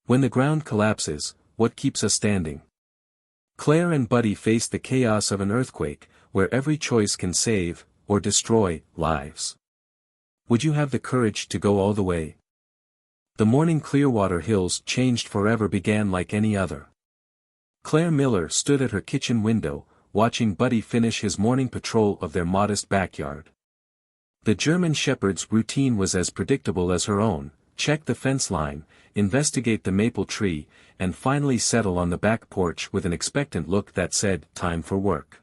When the ground collapses, what keeps us standing? Claire and Buddy faced the chaos of an earthquake, where every choice can save, or destroy, lives. Would you have the courage to go all the way? The morning Clearwater Hills changed forever began like any other. Claire Miller stood at her kitchen window, watching Buddy finish his morning patrol of their modest backyard. The German Shepherd's routine was as predictable as her own: check the fence line, investigate the maple tree, and finally settle on the back porch with an expectant look that said, "Time for work."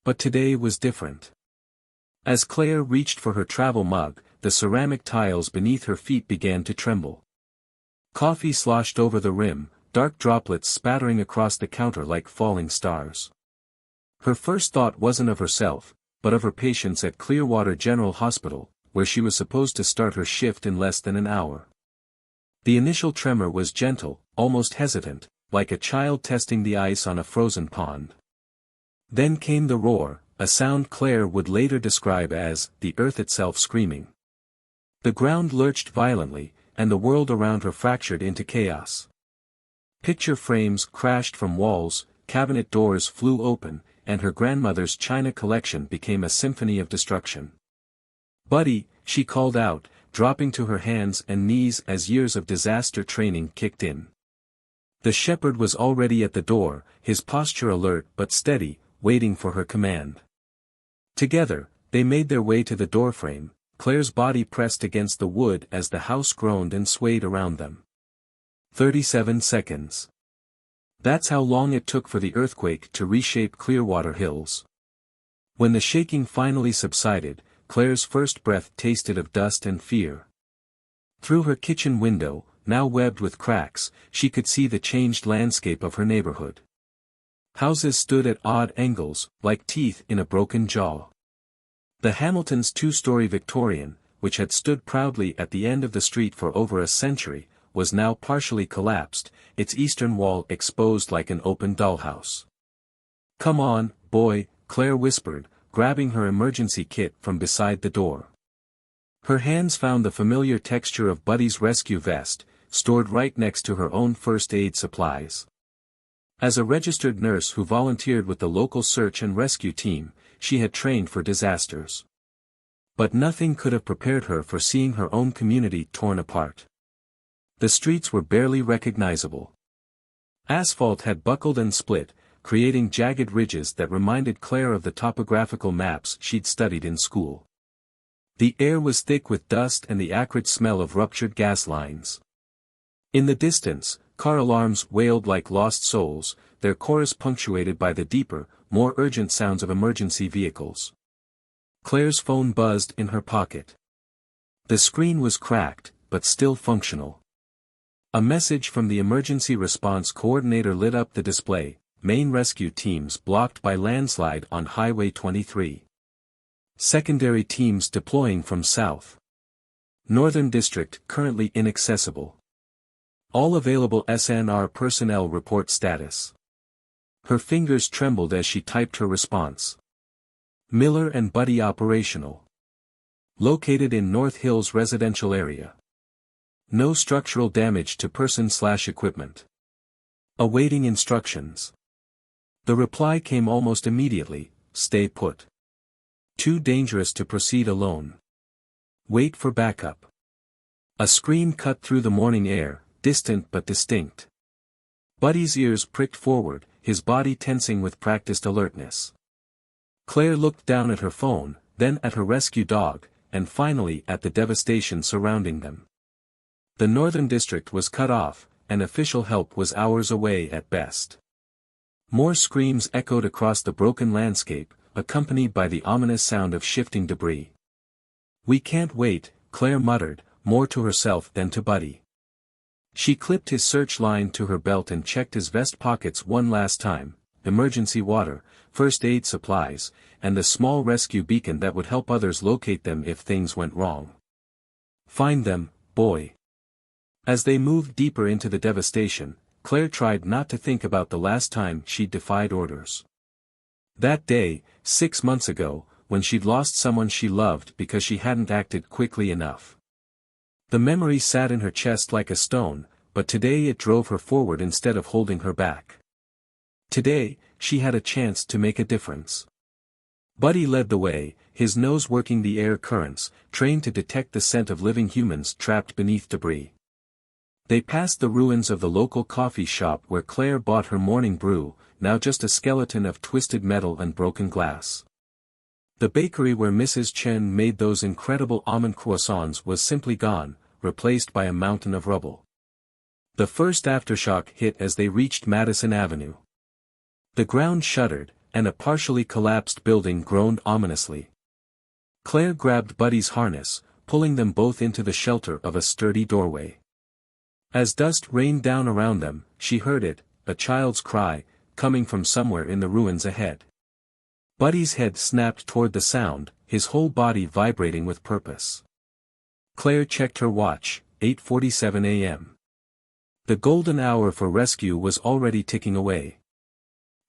But today was different. As Claire reached for her travel mug, the ceramic tiles beneath her feet began to tremble. Coffee sloshed over the rim, dark droplets spattering across the counter like falling stars. Her first thought wasn't of herself, but of her patients at Clearwater General Hospital, where she was supposed to start her shift in less than an hour. The initial tremor was gentle, almost hesitant, like a child testing the ice on a frozen pond. Then came the roar, a sound Claire would later describe as the earth itself screaming. The ground lurched violently, and the world around her fractured into chaos. Picture frames crashed from walls, cabinet doors flew open, and her grandmother's china collection became a symphony of destruction. "Buddy," she called out, dropping to her hands and knees as years of disaster training kicked in. The shepherd was already at the door, his posture alert but steady, waiting for her command. Together, they made their way to the doorframe, Claire's body pressed against the wood as the house groaned and swayed around them. 37 seconds. That's how long it took for the earthquake to reshape Clearwater Hills. When the shaking finally subsided, Claire's first breath tasted of dust and fear. Through her kitchen window, now webbed with cracks, she could see the changed landscape of her neighborhood. Houses stood at odd angles, like teeth in a broken jaw. The Hamiltons' two-story Victorian, which had stood proudly at the end of the street for over a century, was now partially collapsed, its eastern wall exposed like an open dollhouse. "Come on, boy," Claire whispered, grabbing her emergency kit from beside the door. Her hands found the familiar texture of Buddy's rescue vest, stored right next to her own first aid supplies. As a registered nurse who volunteered with the local search and rescue team, she had trained for disasters. But nothing could have prepared her for seeing her own community torn apart. The streets were barely recognizable. Asphalt had buckled and split, creating jagged ridges that reminded Claire of the topographical maps she'd studied in school. The air was thick with dust and the acrid smell of ruptured gas lines. In the distance, car alarms wailed like lost souls, their chorus punctuated by the deeper, more urgent sounds of emergency vehicles. Claire's phone buzzed in her pocket. The screen was cracked, but still functional. A message from the emergency response coordinator lit up the display: main rescue teams blocked by landslide on Highway 23. Secondary teams deploying from south. Northern District currently inaccessible. All available SNR personnel report status. Her fingers trembled as she typed her response. Miller and Buddy operational. Located in North Hills residential area. No structural damage to person/equipment. Awaiting instructions. The reply came almost immediately: stay put. Too dangerous to proceed alone. Wait for backup. A scream cut through the morning air, distant but distinct. Buddy's ears pricked forward, his body tensing with practiced alertness. Claire looked down at her phone, then at her rescue dog, and finally at the devastation surrounding them. The Northern District was cut off, and official help was hours away at best. More screams echoed across the broken landscape, accompanied by the ominous sound of shifting debris. "We can't wait," Claire muttered, more to herself than to Buddy. She clipped his search line to her belt and checked his vest pockets one last time: emergency water, first aid supplies, and the small rescue beacon that would help others locate them if things went wrong. "Find them, boy." As they moved deeper into the devastation, Claire tried not to think about the last time she'd defied orders. That day, 6 months ago, when she'd lost someone she loved because she hadn't acted quickly enough. The memory sat in her chest like a stone, but today it drove her forward instead of holding her back. Today, she had a chance to make a difference. Buddy led the way, his nose working the air currents, trained to detect the scent of living humans trapped beneath debris. They passed the ruins of the local coffee shop where Claire bought her morning brew, now just a skeleton of twisted metal and broken glass. The bakery where Mrs. Chen made those incredible almond croissants was simply gone, replaced by a mountain of rubble. The first aftershock hit as they reached Madison Avenue. The ground shuddered, and a partially collapsed building groaned ominously. Claire grabbed Buddy's harness, pulling them both into the shelter of a sturdy doorway. As dust rained down around them, she heard it, a child's cry, coming from somewhere in the ruins ahead. Buddy's head snapped toward the sound, his whole body vibrating with purpose. Claire checked her watch, 8:47 a.m. The golden hour for rescue was already ticking away.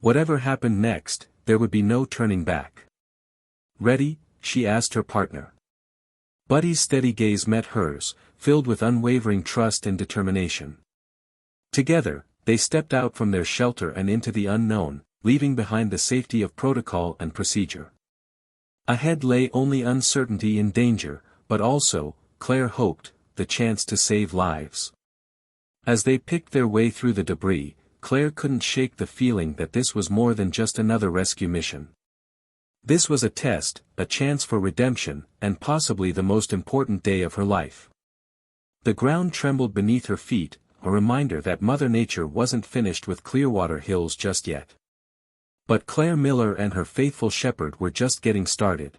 Whatever happened next, there would be no turning back. "Ready?" she asked her partner. Buddy's steady gaze met hers, filled with unwavering trust and determination. Together, they stepped out from their shelter and into the unknown, leaving behind the safety of protocol and procedure. Ahead lay only uncertainty and danger, but also, Claire hoped, the chance to save lives. As they picked their way through the debris, Claire couldn't shake the feeling that this was more than just another rescue mission. This was a test, a chance for redemption, and possibly the most important day of her life. The ground trembled beneath her feet, a reminder that Mother Nature wasn't finished with Clearwater Hills just yet. But Claire Miller and her faithful shepherd were just getting started.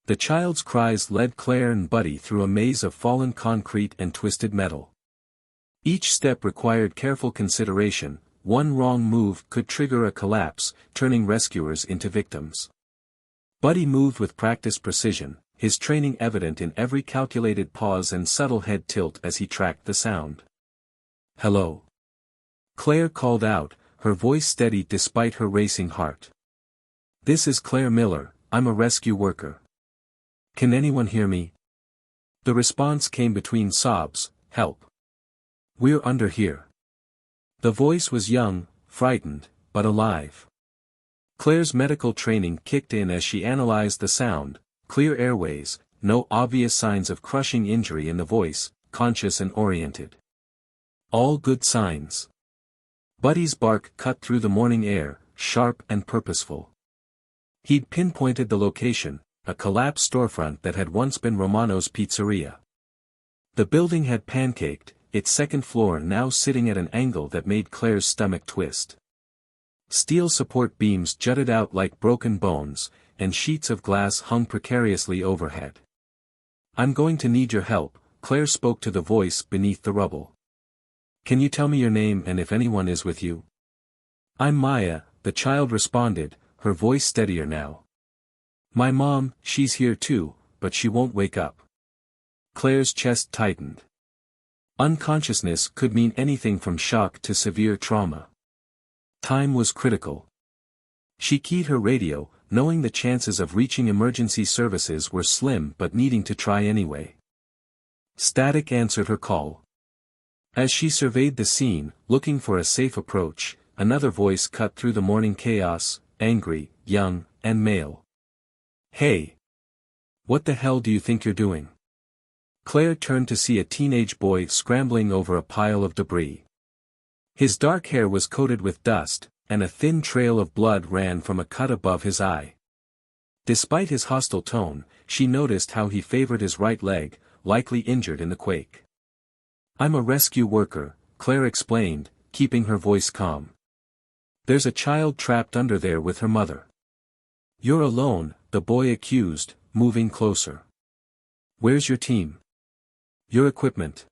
The child's cries led Claire and Buddy through a maze of fallen concrete and twisted metal. Each step required careful consideration. One wrong move could trigger a collapse, turning rescuers into victims. Buddy moved with practiced precision, his training evident in every calculated pause and subtle head tilt as he tracked the sound. "Hello." Claire called out, her voice steady despite her racing heart. "This is Claire Miller, I'm a rescue worker. Can anyone hear me?" The response came between sobs, "Help. We're under here." The voice was young, frightened, but alive. Claire's medical training kicked in as she analyzed the sound, clear airways, no obvious signs of crushing injury in the voice, conscious and oriented. All good signs. Buddy's bark cut through the morning air, sharp and purposeful. He'd pinpointed the location, a collapsed storefront that had once been Romano's Pizzeria. The building had pancaked, its second floor now sitting at an angle that made Claire's stomach twist. Steel support beams jutted out like broken bones, and sheets of glass hung precariously overhead. "I'm going to need your help," Claire spoke to the voice beneath the rubble. "Can you tell me your name and if anyone is with you?" "I'm Maya," the child responded, her voice steadier now. "My mom, she's here too, but she won't wake up." Claire's chest tightened. Unconsciousness could mean anything from shock to severe trauma. Time was critical. She keyed her radio, knowing the chances of reaching emergency services were slim but needing to try anyway. Static answered her call. As she surveyed the scene, looking for a safe approach, another voice cut through the morning chaos, angry, young, and male. "Hey! What the hell do you think you're doing?" Claire turned to see a teenage boy scrambling over a pile of debris. His dark hair was coated with dust, and a thin trail of blood ran from a cut above his eye. Despite his hostile tone, she noticed how he favored his right leg, likely injured in the quake. "I'm a rescue worker," Claire explained, keeping her voice calm. "There's a child trapped under there with her mother." "You're alone," the boy accused, moving closer. "Where's your team? Your equipment?"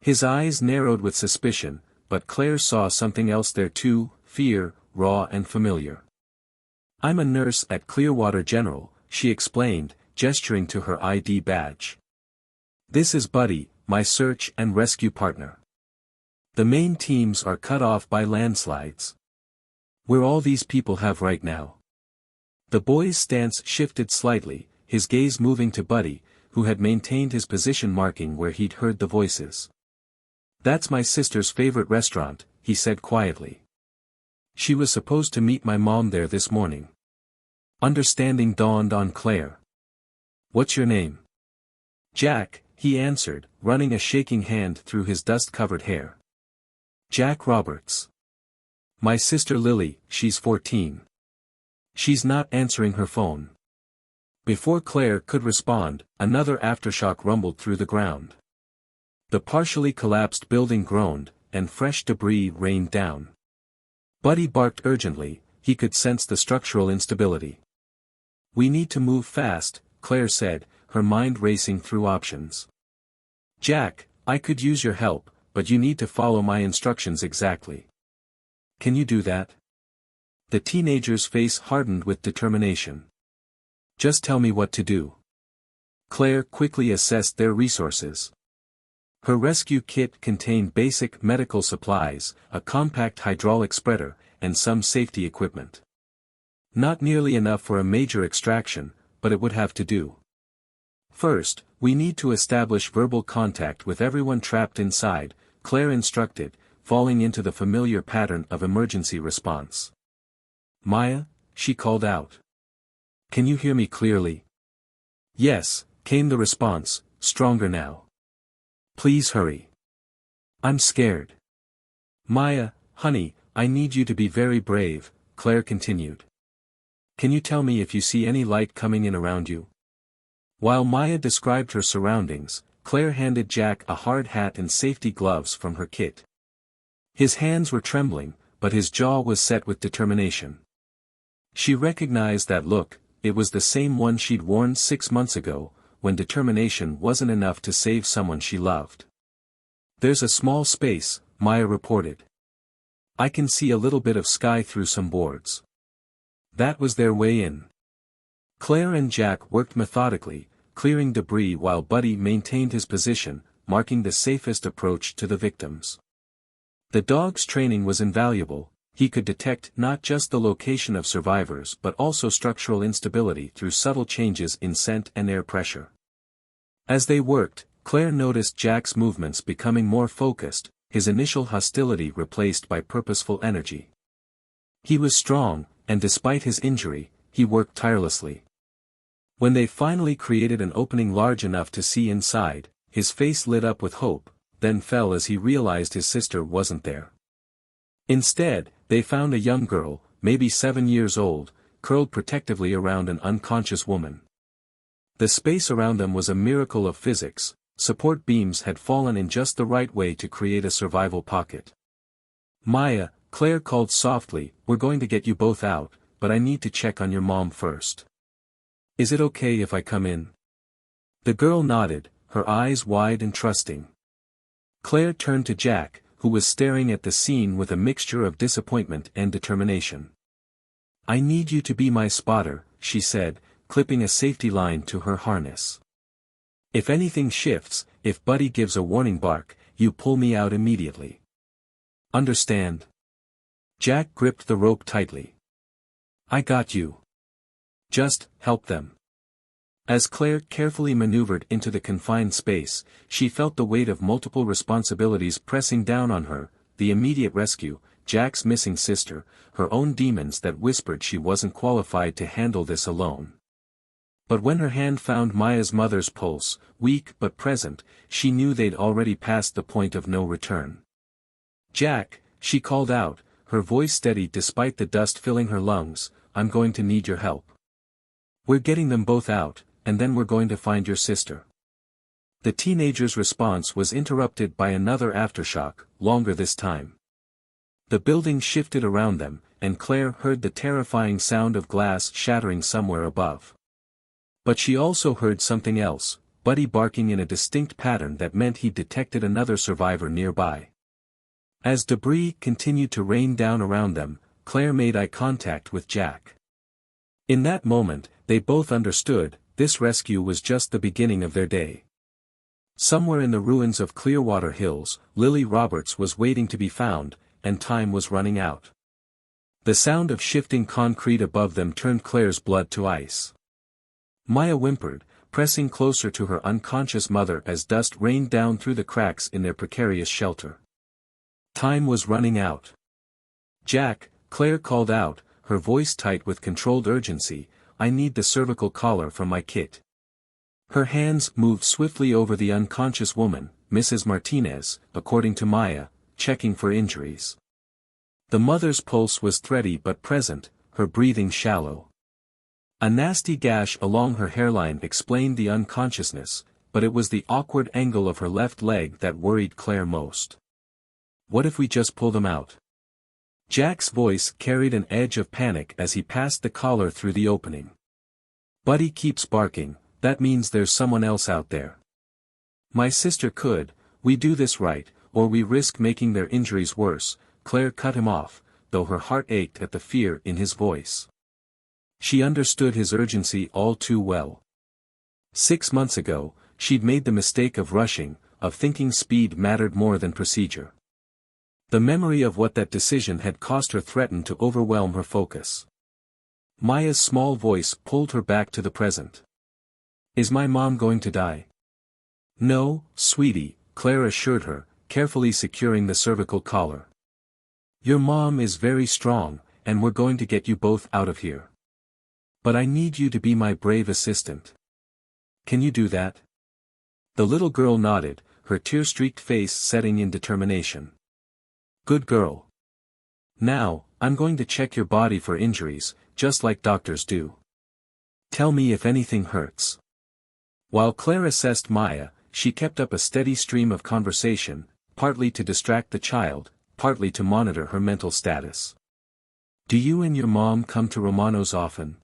His eyes narrowed with suspicion, but Claire saw something else there too, fear, raw and familiar. "I'm a nurse at Clearwater General," she explained, gesturing to her ID badge. "This is Buddy, my search and rescue partner. The main teams are cut off by landslides. Where all these people have right now." The boy's stance shifted slightly, his gaze moving to Buddy, who had maintained his position marking where he'd heard the voices. "That's my sister's favorite restaurant," he said quietly. "She was supposed to meet my mom there this morning." Understanding dawned on Claire. "What's your name?" "Jack," he answered, running a shaking hand through his dust-covered hair. "Jack Roberts. My sister Lily, she's 14. She's not answering her phone." Before Claire could respond, another aftershock rumbled through the ground. The partially collapsed building groaned, and fresh debris rained down. Buddy barked urgently, he could sense the structural instability. "We need to move fast," Claire said, her mind racing through options. "Jack, I could use your help, but you need to follow my instructions exactly." "Can you do that?" The teenager's face hardened with determination. "Just tell me what to do." Claire quickly assessed their resources. Her rescue kit contained basic medical supplies, a compact hydraulic spreader, and some safety equipment. Not nearly enough for a major extraction, but it would have to do. "First, we need to establish verbal contact with everyone trapped inside," Claire instructed, falling into the familiar pattern of emergency response. "Maya," she called out. "Can you hear me clearly?" "Yes," came the response, stronger now. "Please hurry. I'm scared." "Maya, honey, I need you to be very brave," Claire continued. "Can you tell me if you see any light coming in around you?" While Maya described her surroundings, Claire handed Jack a hard hat and safety gloves from her kit. His hands were trembling, but his jaw was set with determination. She recognized that look, it was the same one she'd worn 6 months ago, when determination wasn't enough to save someone she loved. "There's a small space," Maya reported. "I can see a little bit of sky through some boards." That was their way in. Claire and Jack worked methodically, clearing debris while Buddy maintained his position, marking the safest approach to the victims. The dog's training was invaluable. He could detect not just the location of survivors but also structural instability through subtle changes in scent and air pressure. As they worked, Claire noticed Jack's movements becoming more focused, his initial hostility replaced by purposeful energy. He was strong, and despite his injury, he worked tirelessly. When they finally created an opening large enough to see inside, his face lit up with hope, then fell as he realized his sister wasn't there. Instead, they found a young girl, maybe 7 years old, curled protectively around an unconscious woman. The space around them was a miracle of physics. Support beams had fallen in just the right way to create a survival pocket. "Maya," Claire called softly, "we're going to get you both out, but I need to check on your mom first. Is it okay if I come in?" The girl nodded, her eyes wide and trusting. Claire turned to Jack, who was staring at the scene with a mixture of disappointment and determination. "I need you to be my spotter," she said, clipping a safety line to her harness. "If anything shifts, if Buddy gives a warning bark, you pull me out immediately. Understand?" Jack gripped the rope tightly. "I got you. Just help them." As Claire carefully maneuvered into the confined space, she felt the weight of multiple responsibilities pressing down on her: the immediate rescue, Jack's missing sister, her own demons that whispered she wasn't qualified to handle this alone. But when her hand found Maya's mother's pulse, weak but present, she knew they'd already passed the point of no return. "Jack," she called out, her voice steady despite the dust filling her lungs, "I'm going to need your help. We're getting them both out, and then we're going to find your sister." The teenager's response was interrupted by another aftershock, longer this time. The building shifted around them, and Claire heard the terrifying sound of glass shattering somewhere above. But she also heard something else, Buddy barking in a distinct pattern that meant he'd detected another survivor nearby. As debris continued to rain down around them, Claire made eye contact with Jack. In that moment, they both understood, this rescue was just the beginning of their day. Somewhere in the ruins of Clearwater Hills, Lily Roberts was waiting to be found, and time was running out. The sound of shifting concrete above them turned Claire's blood to ice. Maya whimpered, pressing closer to her unconscious mother as dust rained down through the cracks in their precarious shelter. Time was running out. "Jack," Claire called out, her voice tight with controlled urgency, "I need the cervical collar from my kit." Her hands moved swiftly over the unconscious woman, Mrs. Martinez, according to Maya, checking for injuries. The mother's pulse was thready but present, her breathing shallow. A nasty gash along her hairline explained the unconsciousness, but it was the awkward angle of her left leg that worried Claire most. "What if we just pull them out?" Jack's voice carried an edge of panic as he passed the collar through the opening. "Buddy keeps barking, that means there's someone else out there. My sister could, we do this right, or we risk making their injuries worse," Claire cut him off, though her heart ached at the fear in his voice. She understood his urgency all too well. 6 months ago, she'd made the mistake of rushing, of thinking speed mattered more than procedure. The memory of what that decision had cost her threatened to overwhelm her focus. Maya's small voice pulled her back to the present. "Is my mom going to die?" "No, sweetie," Claire assured her, carefully securing the cervical collar. "Your mom is very strong, and we're going to get you both out of here. But I need you to be my brave assistant. Can you do that?" The little girl nodded, her tear-streaked face setting in determination. "Good girl. Now, I'm going to check your body for injuries, just like doctors do. Tell me if anything hurts." While Claire assessed Maya, she kept up a steady stream of conversation, partly to distract the child, partly to monitor her mental status. "Do you and your mom come to Romano's often?"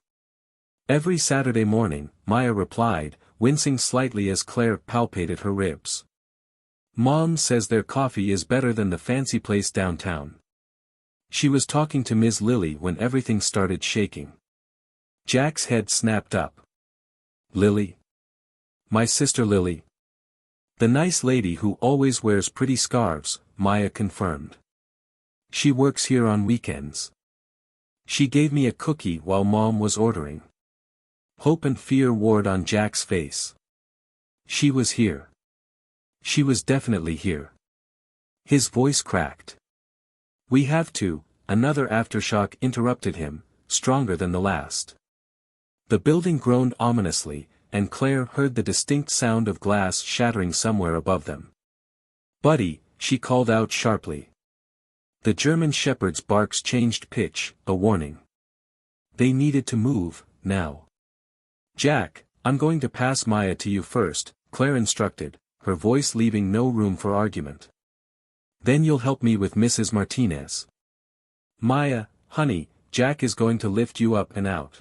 "Every Saturday morning," Maya replied, wincing slightly as Claire palpated her ribs. "Mom says their coffee is better than the fancy place downtown." She was talking to Ms. Lily when everything started shaking. Jack's head snapped up. "Lily? My sister Lily?" "The nice lady who always wears pretty scarves," Maya confirmed. "She works here on weekends. She gave me a cookie while Mom was ordering." Hope and fear warred on Jack's face. She was here. She was definitely here. His voice cracked. "We have to," another aftershock interrupted him, stronger than the last. The building groaned ominously, and Claire heard the distinct sound of glass shattering somewhere above them. "Buddy," she called out sharply. The German shepherd's barks changed pitch, a warning. They needed to move, now. "Jack, I'm going to pass Maya to you first," Claire instructed, her voice leaving no room for argument. "Then you'll help me with Mrs. Martinez. Maya, honey, Jack is going to lift you up and out.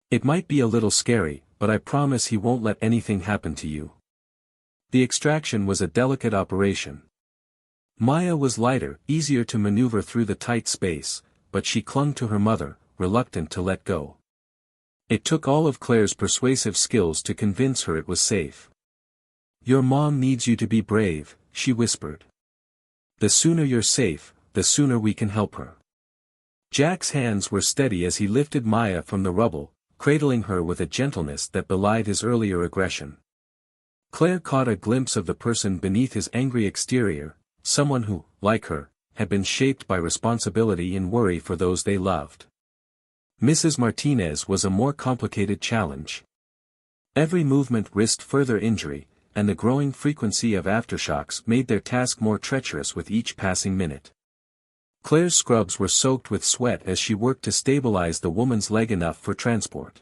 It might be a little scary, but I promise he won't let anything happen to you." The extraction was a delicate operation. Maya was lighter, easier to maneuver through the tight space, but she clung to her mother, reluctant to let go. It took all of Claire's persuasive skills to convince her it was safe. "Your mom needs you to be brave," she whispered. "The sooner you're safe, the sooner we can help her." Jack's hands were steady as he lifted Maya from the rubble, cradling her with a gentleness that belied his earlier aggression. Claire caught a glimpse of the person beneath his angry exterior, someone who, like her, had been shaped by responsibility and worry for those they loved. Mrs. Martinez was a more complicated challenge. Every movement risked further injury, and the growing frequency of aftershocks made their task more treacherous with each passing minute. Claire's scrubs were soaked with sweat as she worked to stabilize the woman's leg enough for transport.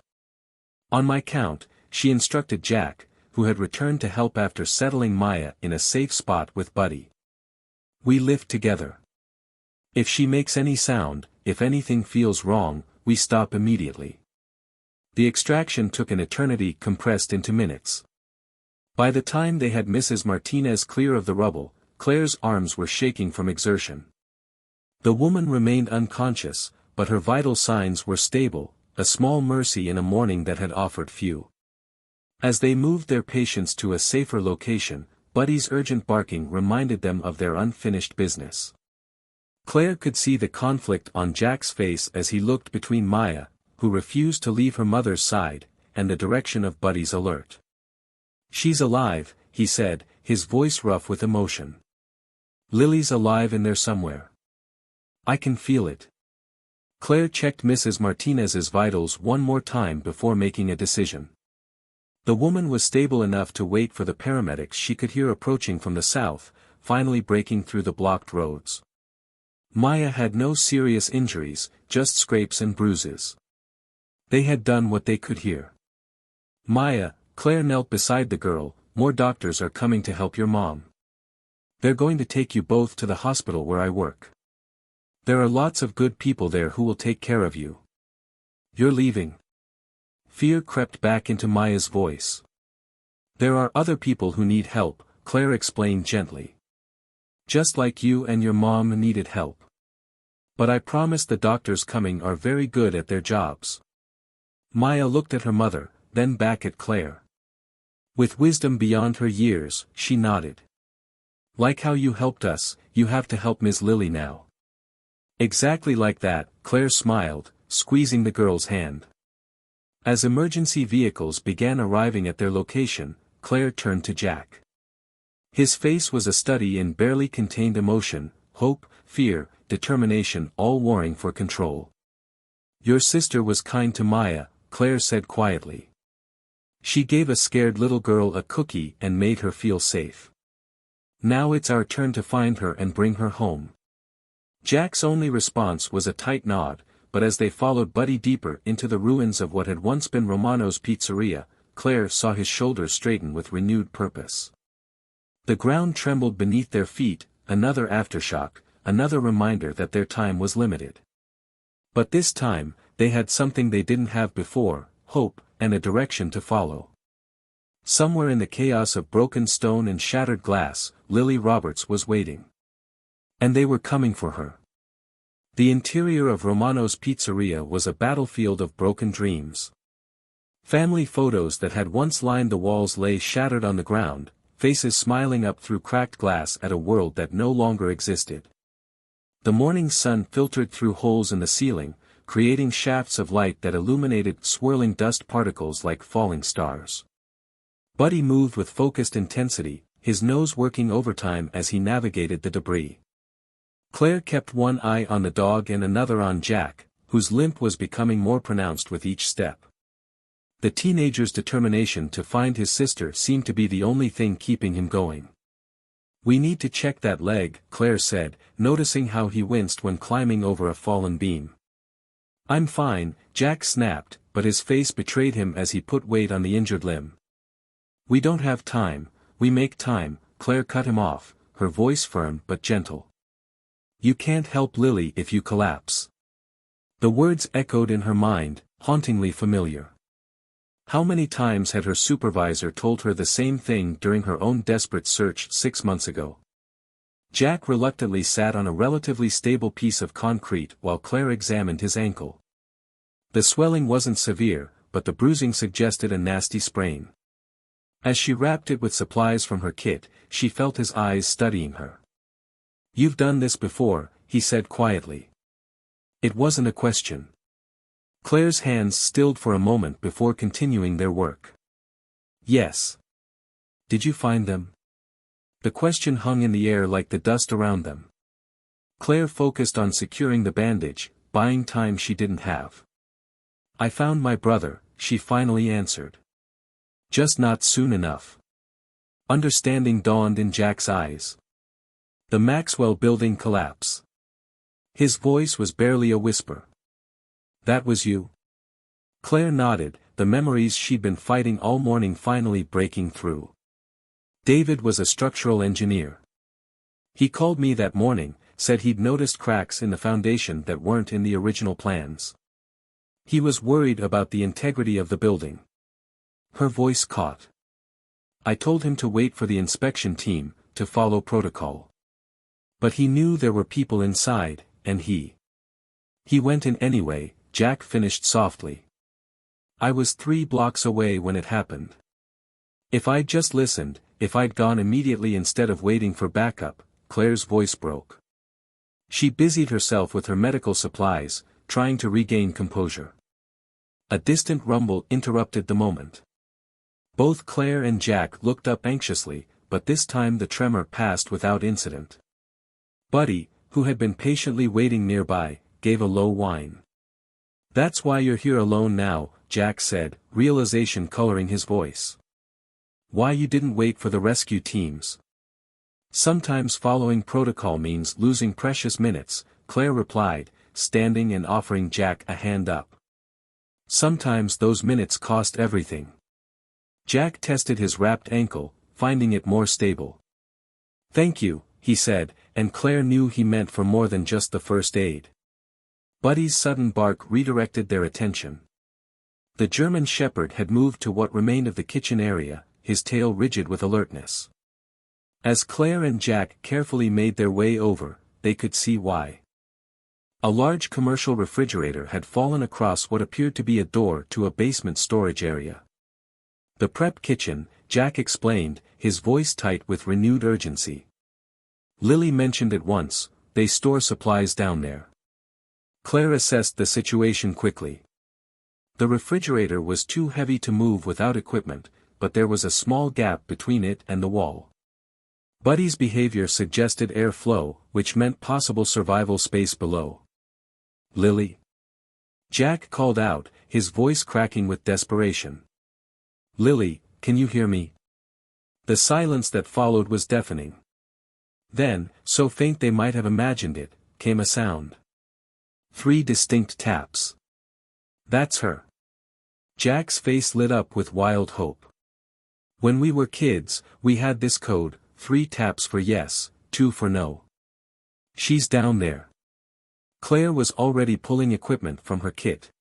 "On my count," she instructed Jack, who had returned to help after settling Maya in a safe spot with Buddy. "We lift together. If she makes any sound, if anything feels wrong, we stop immediately." The extraction took an eternity compressed into minutes. By the time they had Mrs. Martinez clear of the rubble, Claire's arms were shaking from exertion. The woman remained unconscious, but her vital signs were stable, a small mercy in a morning that had offered few. As they moved their patients to a safer location, Buddy's urgent barking reminded them of their unfinished business. Claire could see the conflict on Jack's face as he looked between Maya, who refused to leave her mother's side, and the direction of Buddy's alert. "She's alive," he said, his voice rough with emotion. "Lily's alive in there somewhere. I can feel it." Claire checked Mrs. Martinez's vitals one more time before making a decision. The woman was stable enough to wait for the paramedics she could hear approaching from the south, finally breaking through the blocked roads. Maya had no serious injuries, just scrapes and bruises. They had done what they could here. "Maya," Claire knelt beside the girl, "more doctors are coming to help your mom. They're going to take you both to the hospital where I work. There are lots of good people there who will take care of you. You're leaving." Fear crept back into Maya's voice. "There are other people who need help," Claire explained gently. "Just like you and your mom needed help. But I promise the doctors coming are very good at their jobs." Maya looked at her mother, then back at Claire. With wisdom beyond her years, she nodded. "Like how you helped us, you have to help Ms. Lily now." "Exactly like that," Claire smiled, squeezing the girl's hand. As emergency vehicles began arriving at their location, Claire turned to Jack. His face was a study in barely contained emotion, hope, fear, determination all warring for control. "Your sister was kind to Maya," Claire said quietly. "She gave a scared little girl a cookie and made her feel safe. Now it's our turn to find her and bring her home." Jack's only response was a tight nod, but as they followed Buddy deeper into the ruins of what had once been Romano's Pizzeria, Claire saw his shoulders straighten with renewed purpose. The ground trembled beneath their feet, another aftershock, another reminder that their time was limited. But this time, they had something they didn't have before, hope, and a direction to follow. Somewhere in the chaos of broken stone and shattered glass, Lily Roberts was waiting. And they were coming for her. The interior of Romano's Pizzeria was a battlefield of broken dreams. Family photos that had once lined the walls lay shattered on the ground, faces smiling up through cracked glass at a world that no longer existed. The morning sun filtered through holes in the ceiling, creating shafts of light that illuminated swirling dust particles like falling stars. Buddy moved with focused intensity, his nose working overtime as he navigated the debris. Claire kept one eye on the dog and another on Jack, whose limp was becoming more pronounced with each step. The teenager's determination to find his sister seemed to be the only thing keeping him going. "We need to check that leg," Claire said, noticing how he winced when climbing over a fallen beam. "I'm fine," Jack snapped, but his face betrayed him as he put weight on the injured limb. "We don't have time, we make time," Claire cut him off, her voice firm but gentle. "You can't help Lily if you collapse." The words echoed in her mind, hauntingly familiar. How many times had her supervisor told her the same thing during her own desperate search 6 months ago? Jack reluctantly sat on a relatively stable piece of concrete while Claire examined his ankle. The swelling wasn't severe, but the bruising suggested a nasty sprain. As she wrapped it with supplies from her kit, she felt his eyes studying her. "You've done this before," he said quietly. It wasn't a question. Claire's hands stilled for a moment before continuing their work. "Yes. Did you find them?" The question hung in the air like the dust around them. Claire focused on securing the bandage, buying time she didn't have. "I found my brother," she finally answered. "Just not soon enough." Understanding dawned in Jack's eyes. "The Maxwell Building collapse." His voice was barely a whisper. "That was you?" Claire nodded, the memories she'd been fighting all morning finally breaking through. "David was a structural engineer. He called me that morning, said he'd noticed cracks in the foundation that weren't in the original plans. He was worried about the integrity of the building." Her voice caught. "I told him to wait for the inspection team, to follow protocol. But he knew there were people inside, and he went in anyway," Jack finished softly. "I was 3 blocks away when it happened. If I'd just listened, if I'd gone immediately instead of waiting for backup," Claire's voice broke. She busied herself with her medical supplies, trying to regain composure. A distant rumble interrupted the moment. Both Claire and Jack looked up anxiously, but this time the tremor passed without incident. Buddy, who had been patiently waiting nearby, gave a low whine. "That's why you're here alone now," Jack said, realization coloring his voice. "Why you didn't wait for the rescue teams?" "Sometimes following protocol means losing precious minutes," Claire replied, standing and offering Jack a hand up. "Sometimes those minutes cost everything." Jack tested his wrapped ankle, finding it more stable. "Thank you," he said, and Claire knew he meant for more than just the first aid. Buddy's sudden bark redirected their attention. The German Shepherd had moved to what remained of the kitchen area, his tail rigid with alertness. As Claire and Jack carefully made their way over, they could see why. A large commercial refrigerator had fallen across what appeared to be a door to a basement storage area. "The prep kitchen," Jack explained, his voice tight with renewed urgency. "Lily mentioned it once, they store supplies down there." Claire assessed the situation quickly. The refrigerator was too heavy to move without equipment, but there was a small gap between it and the wall. Buddy's behavior suggested airflow, which meant possible survival space below. "Lily?" Jack called out, his voice cracking with desperation. "Lily, can you hear me?" The silence that followed was deafening. Then, so faint they might have imagined it, came a sound. 3 distinct taps. "That's her." Jack's face lit up with wild hope. "When we were kids, we had this code, 3 taps for yes, 2 for no. She's down there." Claire was already pulling equipment from her kit.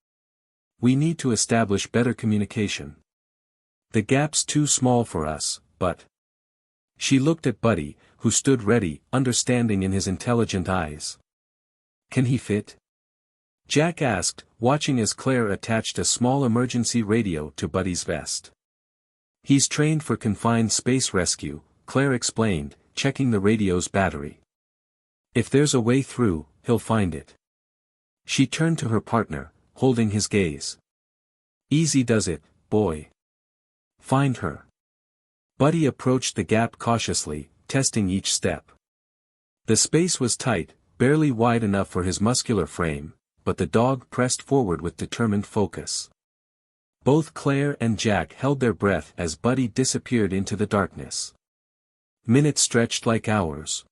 "We need to establish better communication. The gap's too small for us, but..." She looked at Buddy, who stood ready, understanding in his intelligent eyes. "Can he fit?" Jack asked, watching as Claire attached a small emergency radio to Buddy's vest. "He's trained for confined space rescue," Claire explained, checking the radio's battery. "If there's a way through, he'll find it." She turned to her partner, holding his gaze. "Easy does it, boy. Find her." Buddy approached the gap cautiously, testing each step. The space was tight, barely wide enough for his muscular frame, but the dog pressed forward with determined focus. Both Claire and Jack held their breath as Buddy disappeared into the darkness. Minutes stretched like hours.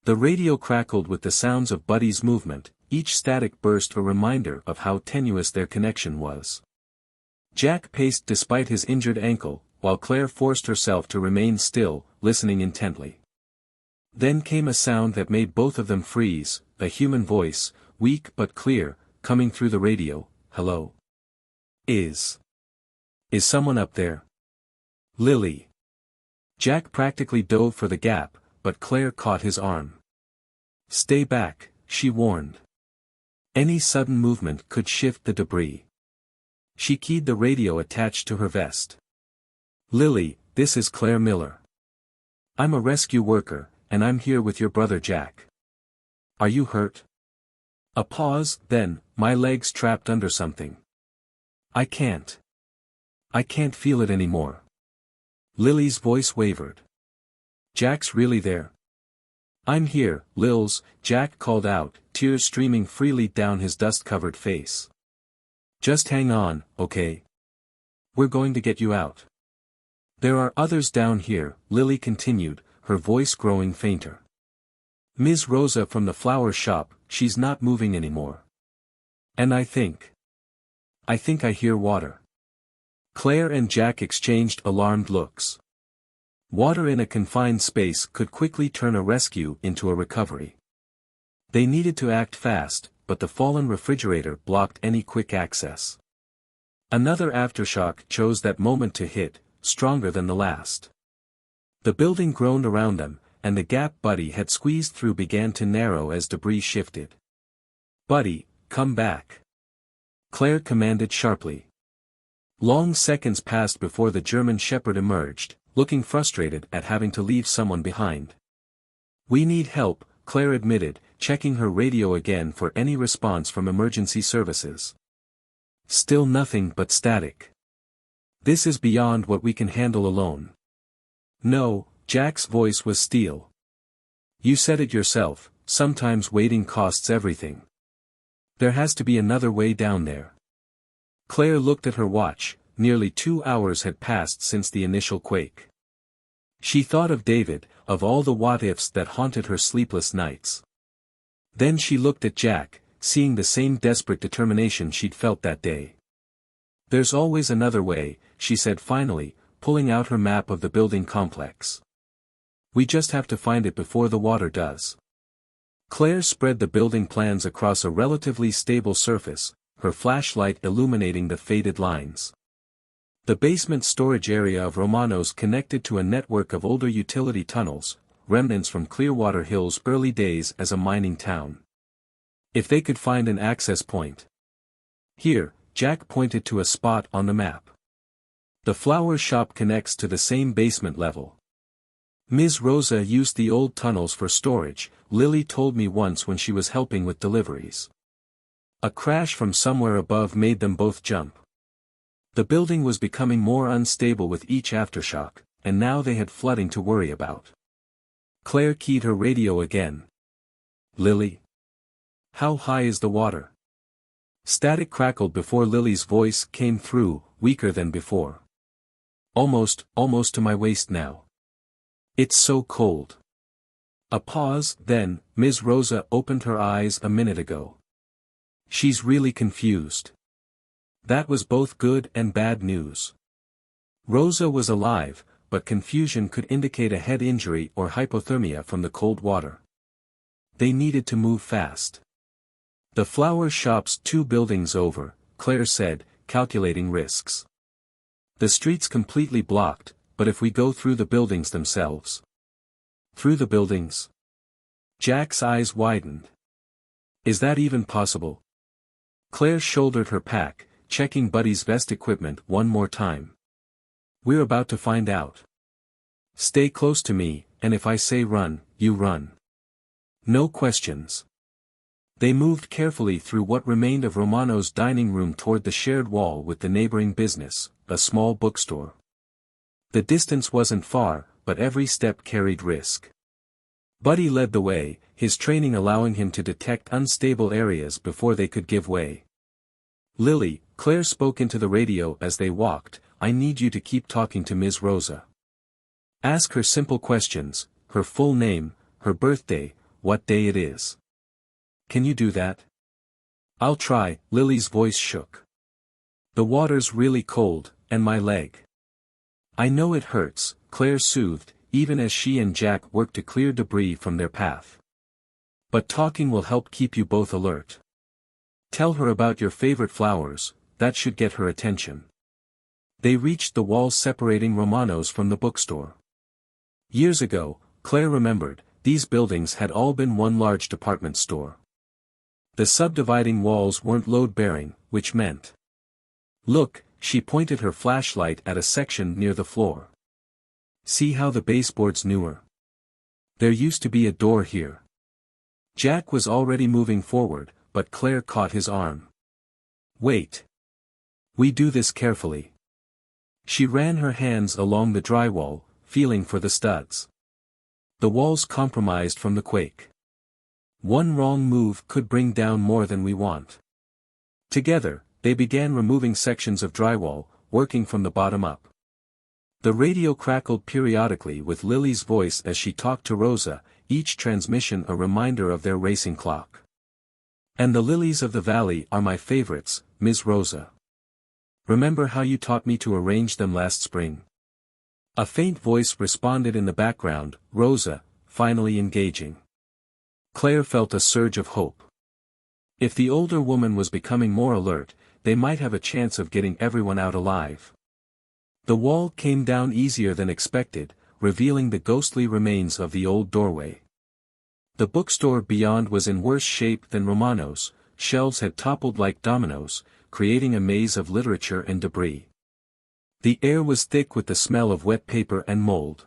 The radio crackled with the sounds of Buddy's movement, each static burst a reminder of how tenuous their connection was. Jack paced despite his injured ankle, while Claire forced herself to remain still, listening intently. Then came a sound that made both of them freeze, a human voice, weak but clear, coming through the radio. "Hello? Is someone up there? Lily?" Jack practically dove for the gap, but Claire caught his arm. "Stay back," she warned. Any sudden movement could shift the debris. She keyed the radio attached to her vest. "Lily, this is Claire Miller. I'm a rescue worker, and I'm here with your brother Jack. Are you hurt?" A pause, then, "My leg's trapped under something. I can't feel it anymore." Lily's voice wavered. "Jack's really there?" "I'm here, Lils," Jack called out, tears streaming freely down his dust-covered face. "Just hang on, okay? We're going to get you out." "There are others down here," Lily continued, her voice growing fainter. "Ms. Rosa from the flower shop, she's not moving anymore. And I think I hear water." Claire and Jack exchanged alarmed looks. Water in a confined space could quickly turn a rescue into a recovery. They needed to act fast, but the fallen refrigerator blocked any quick access. Another aftershock chose that moment to hit, stronger than the last. The building groaned around them, and the gap Buddy had squeezed through began to narrow as debris shifted. "Buddy, come back!" Claire commanded sharply. Long seconds passed before the German Shepherd emerged, looking frustrated at having to leave someone behind. "We need help," Claire admitted, checking her radio again for any response from emergency services. Still nothing but static. This is beyond what we can handle alone. No, Jack's voice was steel. You said it yourself, sometimes waiting costs everything. There has to be another way down there. Claire looked at her watch. Nearly 2 hours had passed since the initial quake. She thought of David, of all the what-ifs that haunted her sleepless nights. Then she looked at Jack, seeing the same desperate determination she'd felt that day. There's always another way, she said finally, pulling out her map of the building complex. We just have to find it before the water does. Claire spread the building plans across a relatively stable surface, her flashlight illuminating the faded lines. The basement storage area of Romano's connected to a network of older utility tunnels, remnants from Clearwater Hill's early days as a mining town. If they could find an access point. Here, Jack pointed to a spot on the map. The flower shop connects to the same basement level. Ms. Rosa used the old tunnels for storage, Lily told me once when she was helping with deliveries. A crash from somewhere above made them both jump. The building was becoming more unstable with each aftershock, and now they had flooding to worry about. Claire keyed her radio again. Lily? How high is the water? Static crackled before Lily's voice came through, weaker than before. Almost to my waist now. It's so cold. A pause, then, Ms. Rosa opened her eyes a minute ago. She's really confused. That was both good and bad news. Rosa was alive, but confusion could indicate a head injury or hypothermia from the cold water. They needed to move fast. The flower shop's 2 buildings over, Claire said, calculating risks. The street's completely blocked, but if we go through the buildings themselves. Through the buildings? Jack's eyes widened. Is that even possible? Claire shouldered her pack, checking Buddy's vest equipment one more time. We're about to find out. Stay close to me, and if I say run, you run. No questions. They moved carefully through what remained of Romano's dining room toward the shared wall with the neighboring business, a small bookstore. The distance wasn't far, but every step carried risk. Buddy led the way, his training allowing him to detect unstable areas before they could give way. Lily, Claire spoke into the radio as they walked, I need you to keep talking to Ms. Rosa. Ask her simple questions, her full name, her birthday, what day it is. Can you do that? I'll try, Lily's voice shook. The water's really cold, and my leg. I know it hurts, Claire soothed, even as she and Jack worked to clear debris from their path. But talking will help keep you both alert. Tell her about your favorite flowers, that should get her attention. They reached the wall separating Romano's from the bookstore. Years ago, Claire remembered, these buildings had all been one large department store. The subdividing walls weren't load-bearing, which meant. Look, she pointed her flashlight at a section near the floor. See how the baseboard's newer? There used to be a door here. Jack was already moving forward, but Claire caught his arm. Wait. We do this carefully. She ran her hands along the drywall, feeling for the studs. The walls compromised from the quake. One wrong move could bring down more than we want. Together, they began removing sections of drywall, working from the bottom up. The radio crackled periodically with Lily's voice as she talked to Rosa, each transmission a reminder of their racing clock. And the lilies of the valley are my favorites, Ms. Rosa. Remember how you taught me to arrange them last spring? A faint voice responded in the background, Rosa, finally engaging. Claire felt a surge of hope. If the older woman was becoming more alert, they might have a chance of getting everyone out alive. The wall came down easier than expected, revealing the ghostly remains of the old doorway. The bookstore beyond was in worse shape than Romano's, shelves had toppled like dominoes, creating a maze of literature and debris. The air was thick with the smell of wet paper and mold.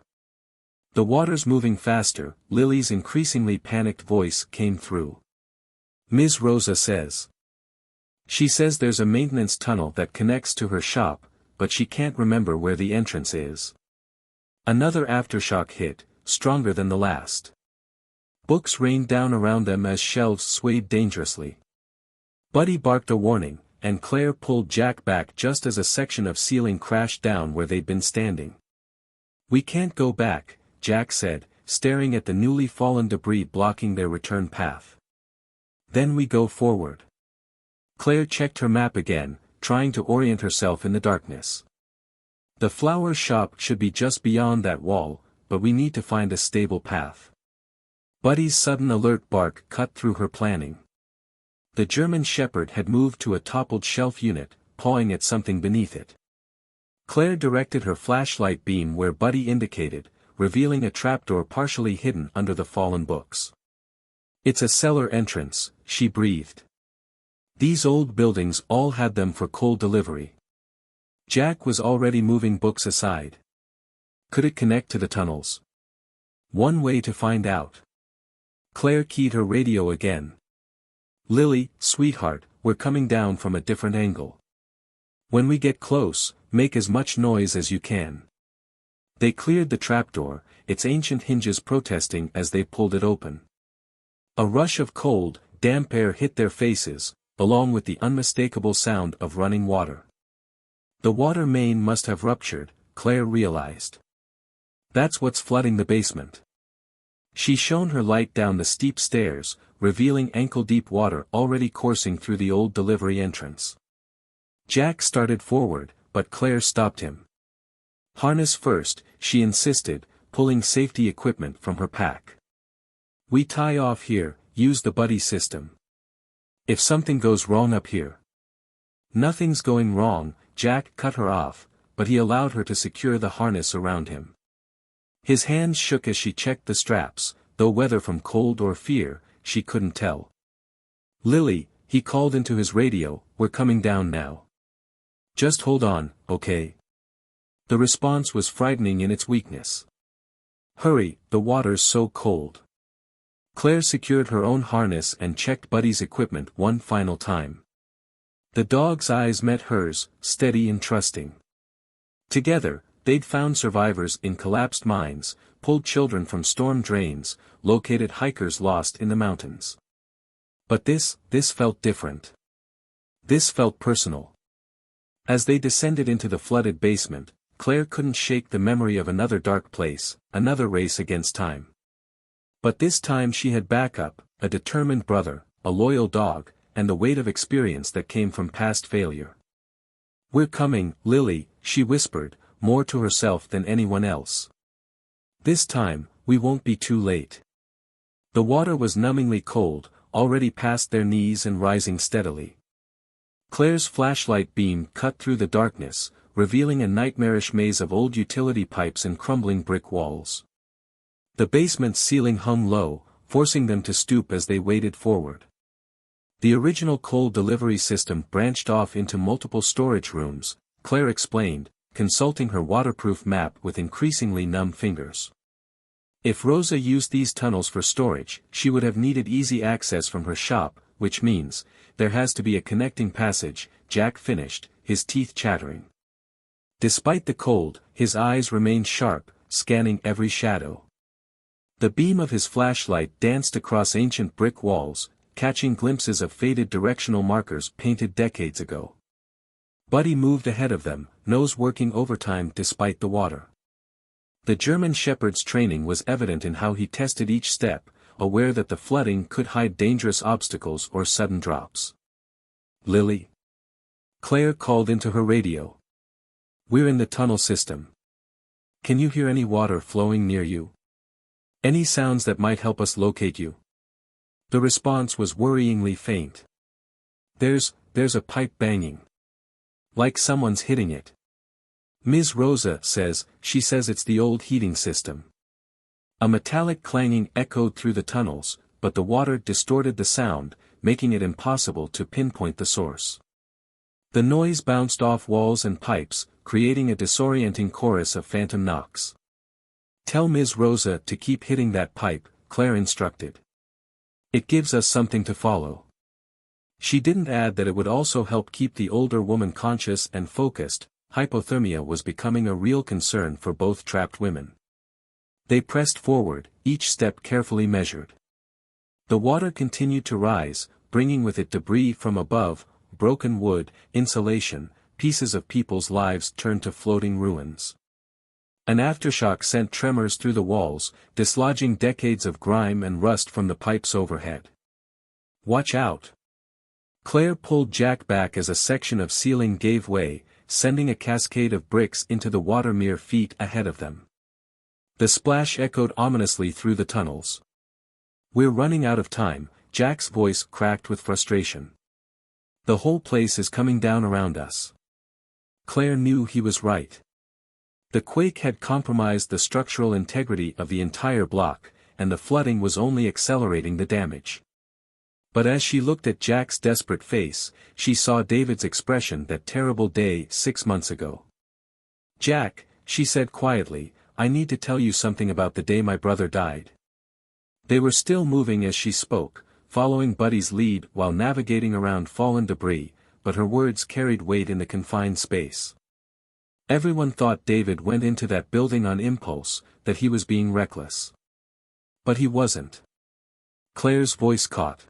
The water's moving faster, Lily's increasingly panicked voice came through. Ms. Rosa says. She says there's a maintenance tunnel that connects to her shop, but she can't remember where the entrance is. Another aftershock hit, stronger than the last. Books rained down around them as shelves swayed dangerously. Buddy barked a warning, and Claire pulled Jack back just as a section of ceiling crashed down where they'd been standing. "We can't go back," Jack said, staring at the newly fallen debris blocking their return path. "Then we go forward." Claire checked her map again, trying to orient herself in the darkness. "The flower shop should be just beyond that wall, but we need to find a stable path." Buddy's sudden alert bark cut through her planning. The German Shepherd had moved to a toppled shelf unit, pawing at something beneath it. Claire directed her flashlight beam where Buddy indicated, revealing a trapdoor partially hidden under the fallen books. "It's a cellar entrance," she breathed. These old buildings all had them for coal delivery. Jack was already moving books aside. Could it connect to the tunnels? One way to find out. Claire keyed her radio again. "Lily, sweetheart, we're coming down from a different angle. When we get close, make as much noise as you can." They cleared the trapdoor, its ancient hinges protesting as they pulled it open. A rush of cold, damp air hit their faces, along with the unmistakable sound of running water. The water main must have ruptured, Claire realized. That's what's flooding the basement. She shone her light down the steep stairs, revealing ankle-deep water already coursing through the old delivery entrance. Jack started forward, but Claire stopped him. "Harness first," she insisted, pulling safety equipment from her pack. "We tie off here, use the buddy system. If something goes wrong up here." "Nothing's going wrong," Jack cut her off, but he allowed her to secure the harness around him. His hands shook as she checked the straps, though whether from cold or fear, she couldn't tell. "Lily," he called into his radio, "we're coming down now. Just hold on, okay?" The response was frightening in its weakness. "Hurry, the water's so cold." Claire secured her own harness and checked Buddy's equipment one final time. The dog's eyes met hers, steady and trusting. Together, they'd found survivors in collapsed mines, pulled children from storm drains, located hikers lost in the mountains. But this felt different. This felt personal. As they descended into the flooded basement, Claire couldn't shake the memory of another dark place, another race against time. But this time she had backup, a determined brother, a loyal dog, and the weight of experience that came from past failure. "We're coming, Lily," she whispered, more to herself than anyone else. "This time, we won't be too late." The water was numbingly cold, already past their knees and rising steadily. Claire's flashlight beam cut through the darkness, revealing a nightmarish maze of old utility pipes and crumbling brick walls. The basement's ceiling hung low, forcing them to stoop as they waded forward. The original coal delivery system branched off into multiple storage rooms, Claire explained, consulting her waterproof map with increasingly numb fingers. If Rosa used these tunnels for storage, she would have needed easy access from her shop, which means, there has to be a connecting passage, Jack finished, his teeth chattering. Despite the cold, his eyes remained sharp, scanning every shadow. The beam of his flashlight danced across ancient brick walls, catching glimpses of faded directional markers painted decades ago. Buddy moved ahead of them, nose working overtime despite the water. The German Shepherd's training was evident in how he tested each step, aware that the flooding could hide dangerous obstacles or sudden drops. "Lily?" Claire called into her radio. "We're in the tunnel system. Can you hear any water flowing near you? Any sounds that might help us locate you?" The response was worryingly faint. There's a pipe banging. Like someone's hitting it. Ms. Rosa says, she says it's the old heating system." A metallic clanging echoed through the tunnels, but the water distorted the sound, making it impossible to pinpoint the source. The noise bounced off walls and pipes, creating a disorienting chorus of phantom knocks. "Tell Ms. Rosa to keep hitting that pipe," Claire instructed. "It gives us something to follow." She didn't add that it would also help keep the older woman conscious and focused. Hypothermia was becoming a real concern for both trapped women. They pressed forward, each step carefully measured. The water continued to rise, bringing with it debris from above, broken wood, insulation, pieces of people's lives turned to floating ruins. An aftershock sent tremors through the walls, dislodging decades of grime and rust from the pipes overhead. "Watch out!" Claire pulled Jack back as a section of ceiling gave way, sending a cascade of bricks into the water mere feet ahead of them. The splash echoed ominously through the tunnels. "We're running out of time," Jack's voice cracked with frustration. "The whole place is coming down around us." Claire knew he was right. The quake had compromised the structural integrity of the entire block, and the flooding was only accelerating the damage. But as she looked at Jack's desperate face, she saw David's expression that terrible day 6 months ago. "Jack," she said quietly, "I need to tell you something about the day my brother died." They were still moving as she spoke, following Buddy's lead while navigating around fallen debris, but her words carried weight in the confined space. Everyone thought David went into that building on impulse, that he was being reckless. But he wasn't. Claire's voice caught.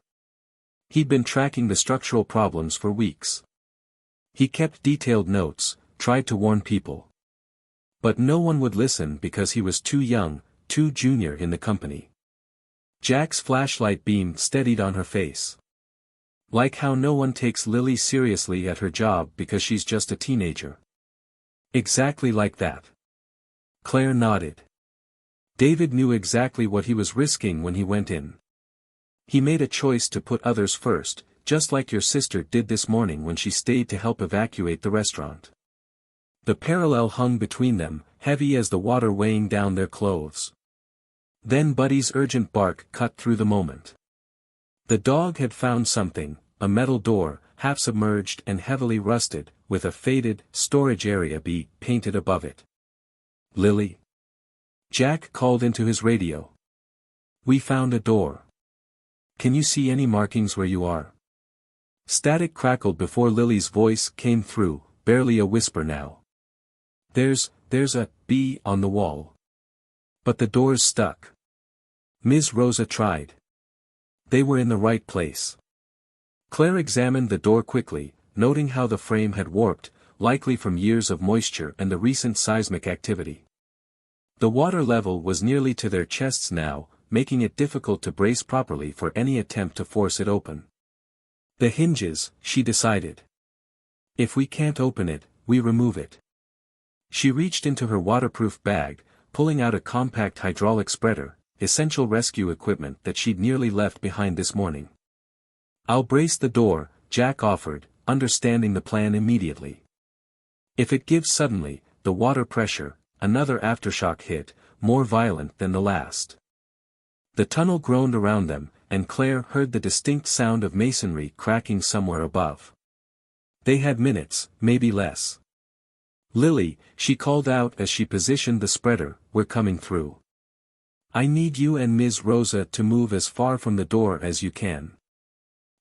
He'd been tracking the structural problems for weeks. He kept detailed notes, tried to warn people. But no one would listen because he was too young, too junior in the company. Jack's flashlight beam steadied on her face. "Like how no one takes Lily seriously at her job because she's just a teenager." "Exactly like that." Claire nodded. David knew exactly what he was risking when he went in. He made a choice to put others first, just like your sister did this morning when she stayed to help evacuate the restaurant. The parallel hung between them, heavy as the water weighing down their clothes. Then Buddy's urgent bark cut through the moment. The dog had found something, a metal door, half submerged and heavily rusted, with a faded, storage area B painted above it. "Lily?" Jack called into his radio. "We found a door. Can you see any markings where you are?" Static crackled before Lily's voice came through, barely a whisper now. There's a B on the wall. But the door's stuck." Ms. Rosa tried. They were in the right place. Claire examined the door quickly, noting how the frame had warped, likely from years of moisture and the recent seismic activity. The water level was nearly to their chests now, making it difficult to brace properly for any attempt to force it open. "The hinges," she decided. "If we can't open it, we remove it." She reached into her waterproof bag, pulling out a compact hydraulic spreader, essential rescue equipment that she'd nearly left behind this morning. "I'll brace the door," Jack offered, understanding the plan immediately. If it gives suddenly, the water pressure, another aftershock hit, more violent than the last. The tunnel groaned around them, and Claire heard the distinct sound of masonry cracking somewhere above. They had minutes, maybe less. "Lily," she called out as she positioned the spreader, "we're coming through. I need you and Ms. Rosa to move as far from the door as you can.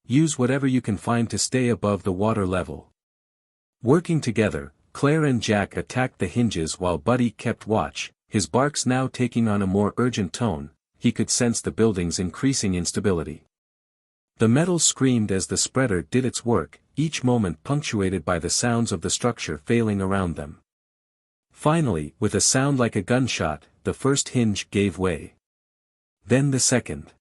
Use whatever you can find to stay above the water level." Working together, Claire and Jack attacked the hinges while Buddy kept watch, his barks now taking on a more urgent tone. He could sense the building's increasing instability. The metal screamed as the spreader did its work, each moment punctuated by the sounds of the structure failing around them. Finally, with a sound like a gunshot, the first hinge gave way. Then the second.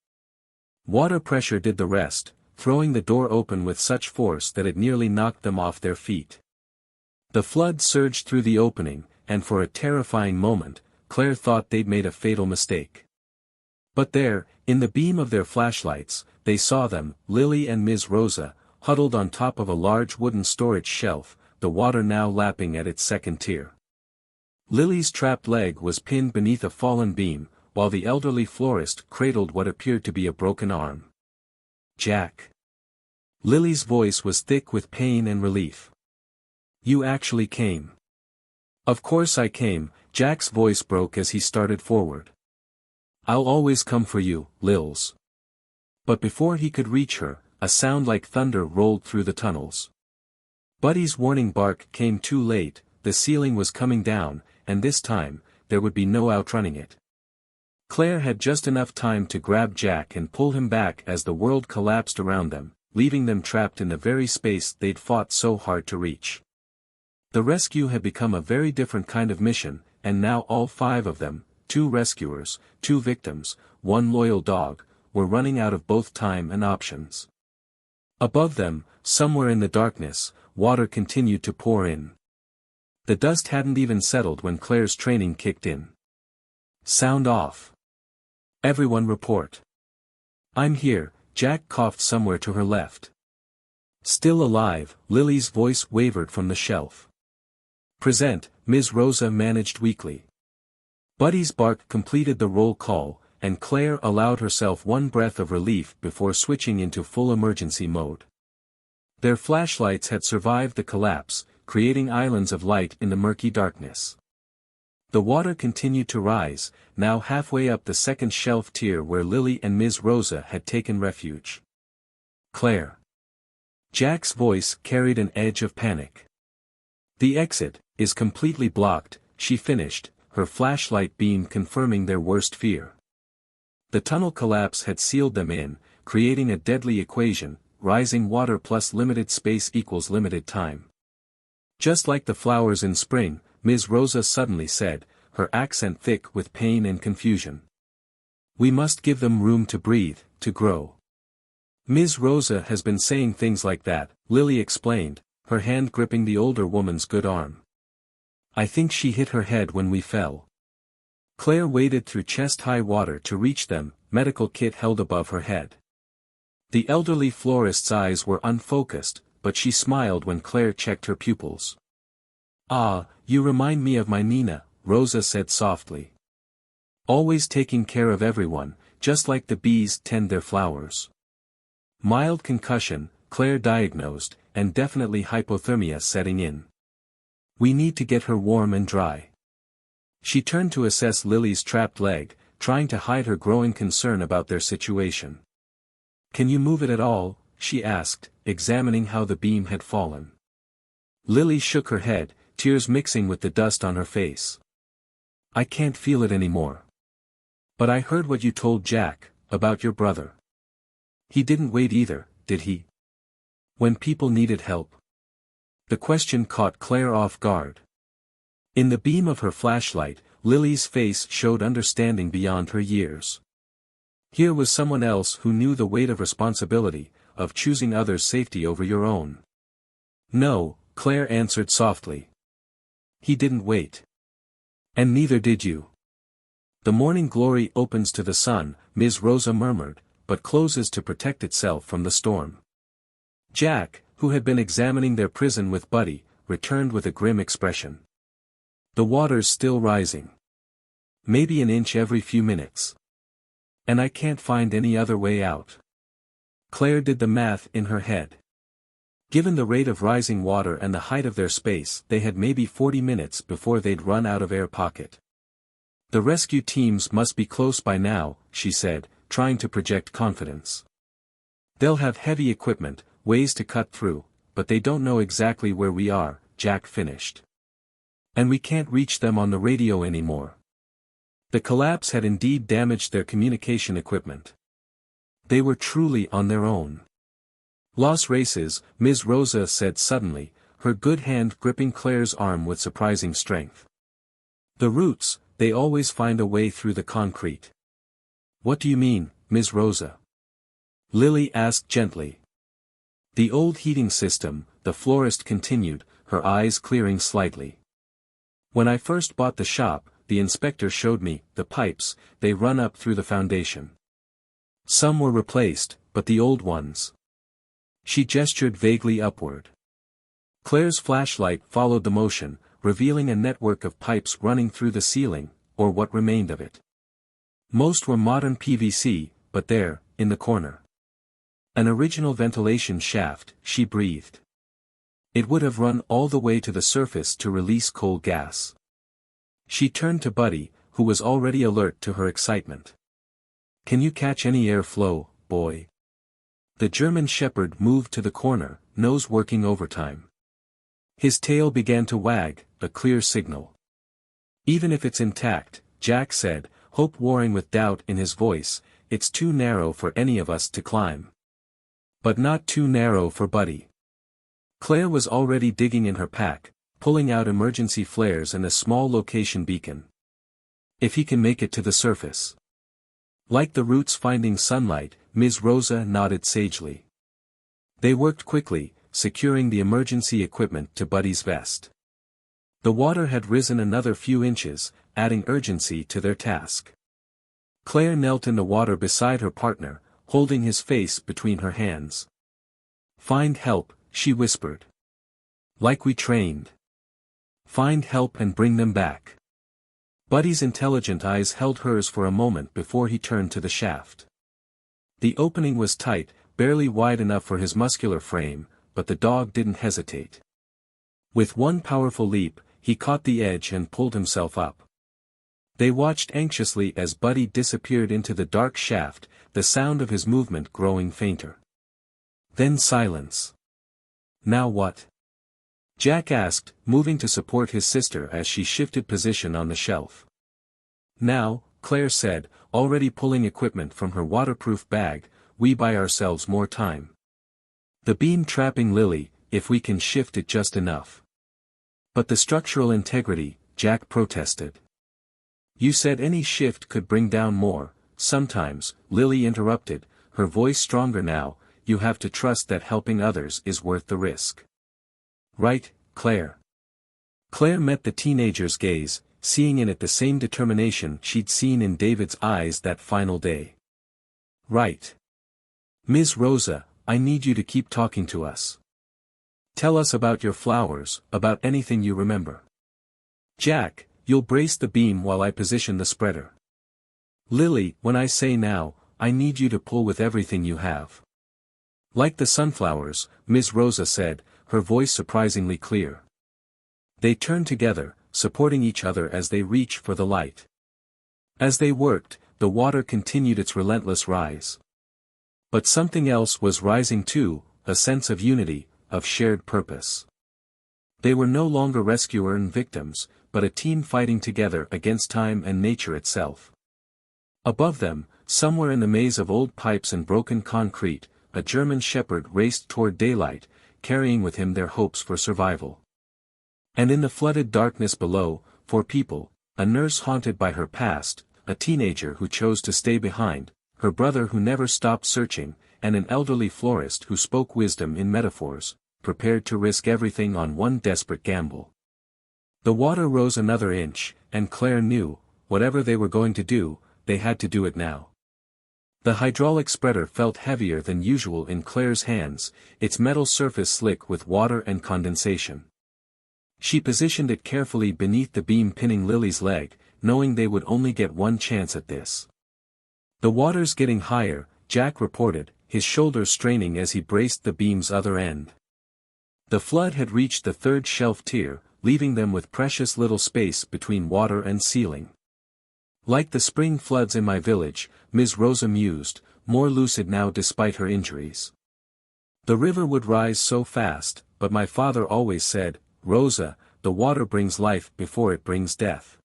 Water pressure did the rest, throwing the door open with such force that it nearly knocked them off their feet. The flood surged through the opening, and for a terrifying moment, Claire thought they'd made a fatal mistake. But there, in the beam of their flashlights, they saw them, Lily and Ms. Rosa, huddled on top of a large wooden storage shelf, the water now lapping at its second tier. Lily's trapped leg was pinned beneath a fallen beam, while the elderly florist cradled what appeared to be a broken arm. "Jack." Lily's voice was thick with pain and relief. "You actually came." "Of course I came," Jack's voice broke as he started forward. "I'll always come for you, Lils." But before he could reach her, a sound like thunder rolled through the tunnels. Buddy's warning bark came too late, the ceiling was coming down, and this time, there would be no outrunning it. Claire had just enough time to grab Jack and pull him back as the world collapsed around them, leaving them trapped in the very space they'd fought so hard to reach. The rescue had become a very different kind of mission, and now all 5 of them, 2 rescuers, 2 victims, 1 loyal dog, were running out of both time and options. Above them, somewhere in the darkness, water continued to pour in. The dust hadn't even settled when Claire's training kicked in. Sound off. Everyone report. I'm here, Jack coughed somewhere to her left. Still alive, Lily's voice wavered from the shelf. Present, Ms. Rosa managed weakly. Buddy's bark completed the roll call, and Claire allowed herself one breath of relief before switching into full emergency mode. Their flashlights had survived the collapse, creating islands of light in the murky darkness. The water continued to rise, now halfway up the second shelf tier where Lily and Ms. Rosa had taken refuge. Claire. Jack's voice carried an edge of panic. The exit is completely blocked, she finished, her flashlight beam confirming their worst fear. The tunnel collapse had sealed them in, creating a deadly equation, rising water plus limited space equals limited time. Just like the flowers in spring, Ms. Rosa suddenly said, her accent thick with pain and confusion. We must give them room to breathe, to grow. Ms. Rosa has been saying things like that, Lily explained, her hand gripping the older woman's good arm. I think she hit her head when we fell. Claire waded through chest-high water to reach them, medical kit held above her head. The elderly florist's eyes were unfocused, but she smiled when Claire checked her pupils. Ah, you remind me of my Nina, Rosa said softly. Always taking care of everyone, just like the bees tend their flowers. Mild concussion, Claire diagnosed, and definitely hypothermia setting in. We need to get her warm and dry. She turned to assess Lily's trapped leg, trying to hide her growing concern about their situation. Can you move it at all? She asked, examining how the beam had fallen. Lily shook her head, tears mixing with the dust on her face. I can't feel it anymore. But I heard what you told Jack, about your brother. He didn't wait either, did he? When people needed help. The question caught Claire off guard. In the beam of her flashlight, Lily's face showed understanding beyond her years. Here was someone else who knew the weight of responsibility, of choosing others' safety over your own. No, Claire answered softly. He didn't wait. And neither did you. The morning glory opens to the sun, Ms. Rosa murmured, but closes to protect itself from the storm. Jack, who had been examining their prison with Buddy, returned with a grim expression. The water's still rising. Maybe an inch every few minutes. And I can't find any other way out. Claire did the math in her head. Given the rate of rising water and the height of their space, they had maybe 40 minutes before they'd run out of air pocket. The rescue teams must be close by now, she said, trying to project confidence. They'll have heavy equipment, ways to cut through, but they don't know exactly where we are, Jack finished. And we can't reach them on the radio anymore. The collapse had indeed damaged their communication equipment. They were truly on their own. Los Races, Ms. Rosa said suddenly, her good hand gripping Claire's arm with surprising strength. The roots, they always find a way through the concrete. What do you mean, Ms. Rosa? Lily asked gently. The old heating system, the florist continued, her eyes clearing slightly. When I first bought the shop, the inspector showed me, the pipes, they run up through the foundation. Some were replaced, but the old ones. She gestured vaguely upward. Claire's flashlight followed the motion, revealing a network of pipes running through the ceiling, or what remained of it. Most were modern PVC, but there, in the corner. An original ventilation shaft, she breathed. It would have run all the way to the surface to release coal gas. She turned to Buddy, who was already alert to her excitement. Can you catch any air flow, boy? The German Shepherd moved to the corner, nose working overtime. His tail began to wag, a clear signal. Even if it's intact, Jack said, hope warring with doubt in his voice, it's too narrow for any of us to climb. But not too narrow for Buddy. Claire was already digging in her pack, pulling out emergency flares and a small location beacon. If he can make it to the surface. Like the roots finding sunlight, Ms. Rosa nodded sagely. They worked quickly, securing the emergency equipment to Buddy's vest. The water had risen another few inches, adding urgency to their task. Claire knelt in the water beside her partner, holding his face between her hands. Find help, she whispered. Like we trained. Find help and bring them back. Buddy's intelligent eyes held hers for a moment before he turned to the shaft. The opening was tight, barely wide enough for his muscular frame, but the dog didn't hesitate. With one powerful leap, he caught the edge and pulled himself up. They watched anxiously as Buddy disappeared into the dark shaft, the sound of his movement growing fainter. Then silence. Now what? Jack asked, moving to support his sister as she shifted position on the shelf. Now, Claire said, already pulling equipment from her waterproof bag, we buy ourselves more time. The beam trapping Lily, if we can shift it just enough. But the structural integrity, Jack protested. You said any shift could bring down more, sometimes, Lily interrupted, her voice stronger now, you have to trust that helping others is worth the risk. Right, Claire. Claire met the teenager's gaze, seeing in it the same determination she'd seen in David's eyes that final day. Right. Ms. Rosa, I need you to keep talking to us. Tell us about your flowers, about anything you remember. Jack, you'll brace the beam while I position the spreader. Lily, when I say now, I need you to pull with everything you have. Like the sunflowers, Ms. Rosa said, her voice surprisingly clear. They turned together, supporting each other as they reached for the light. As they worked, the water continued its relentless rise. But something else was rising too, a sense of unity, of shared purpose. They were no longer rescuer and victims, but a team fighting together against time and nature itself. Above them, somewhere in the maze of old pipes and broken concrete, a German shepherd raced toward daylight, carrying with him their hopes for survival. And in the flooded darkness below, for people, a nurse haunted by her past, a teenager who chose to stay behind, her brother who never stopped searching, and an elderly florist who spoke wisdom in metaphors, prepared to risk everything on one desperate gamble. The water rose another inch, and Claire knew, whatever they were going to do, they had to do it now. The hydraulic spreader felt heavier than usual in Claire's hands, its metal surface slick with water and condensation. She positioned it carefully beneath the beam pinning Lily's leg, knowing they would only get one chance at this. The water's getting higher, Jack reported, his shoulders straining as he braced the beam's other end. The flood had reached the third shelf tier, leaving them with precious little space between water and ceiling. Like the spring floods in my village, Ms. Rosa mused, more lucid now despite her injuries. The river would rise so fast, but my father always said, Rosa, the water brings life before it brings death.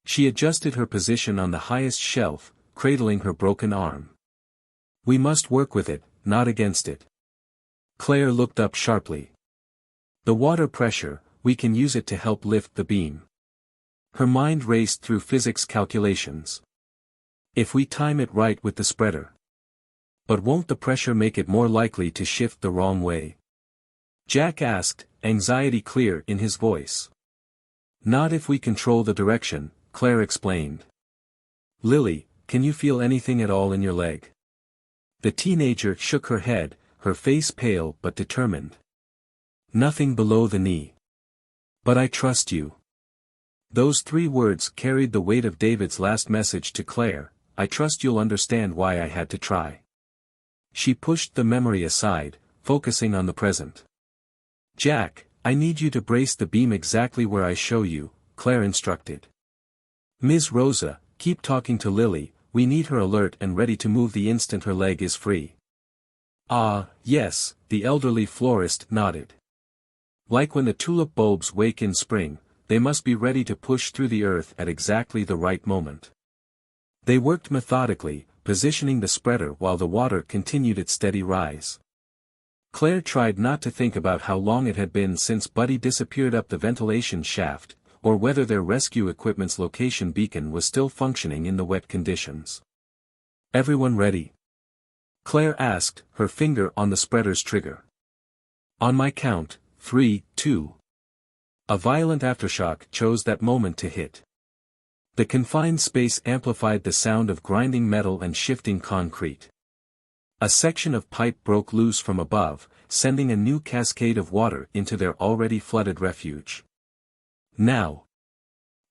She adjusted her position on the highest shelf, cradling her broken arm. We must work with it, not against it. Claire looked up sharply. The water pressure, we can use it to help lift the beam. Her mind raced through physics calculations. If we time it right with the spreader. But won't the pressure make it more likely to shift the wrong way? Jack asked, anxiety clear in his voice. Not if we control the direction, Claire explained. Lily, can you feel anything at all in your leg? The teenager shook her head, her face pale but determined. Nothing below the knee. But I trust you. Those 3 words carried the weight of David's last message to Claire, I trust you'll understand why I had to try. She pushed the memory aside, focusing on the present. Jack, I need you to brace the beam exactly where I show you, Claire instructed. Ms. Rosa, keep talking to Lily, we need her alert and ready to move the instant her leg is free. Ah, yes, the elderly florist nodded. Like when the tulip bulbs wake in spring, they must be ready to push through the earth at exactly the right moment. They worked methodically, positioning the spreader while the water continued its steady rise. Claire tried not to think about how long it had been since Buddy disappeared up the ventilation shaft, or whether their rescue equipment's location beacon was still functioning in the wet conditions. "Everyone ready?" Claire asked, her finger on the spreader's trigger. "On my count, 3, 2. A violent aftershock chose that moment to hit. The confined space amplified the sound of grinding metal and shifting concrete. A section of pipe broke loose from above, sending a new cascade of water into their already flooded refuge. "Now!"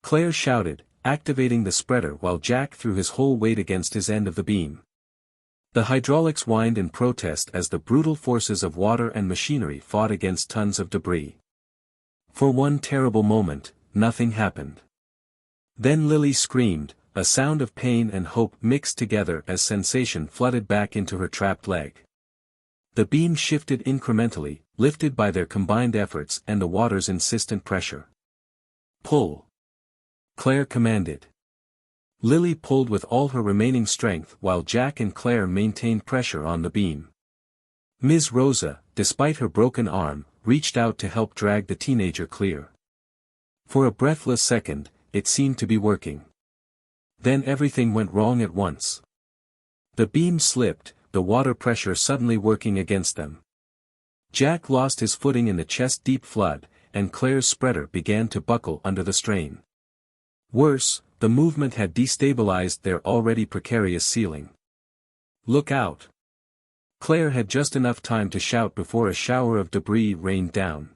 Claire shouted, activating the spreader while Jack threw his whole weight against his end of the beam. The hydraulics whined in protest as the brutal forces of water and machinery fought against tons of debris. For one terrible moment, nothing happened. Then Lily screamed, a sound of pain and hope mixed together as sensation flooded back into her trapped leg. The beam shifted incrementally, lifted by their combined efforts and the water's insistent pressure. "Pull!" Claire commanded. Lily pulled with all her remaining strength while Jack and Claire maintained pressure on the beam. Ms. Rosa, despite her broken arm, reached out to help drag the teenager clear. For a breathless second, it seemed to be working. Then everything went wrong at once. The beam slipped, the water pressure suddenly working against them. Jack lost his footing in the chest-deep flood, and Claire's spreader began to buckle under the strain. Worse, the movement had destabilized their already precarious ceiling. "Look out!" Claire had just enough time to shout before a shower of debris rained down.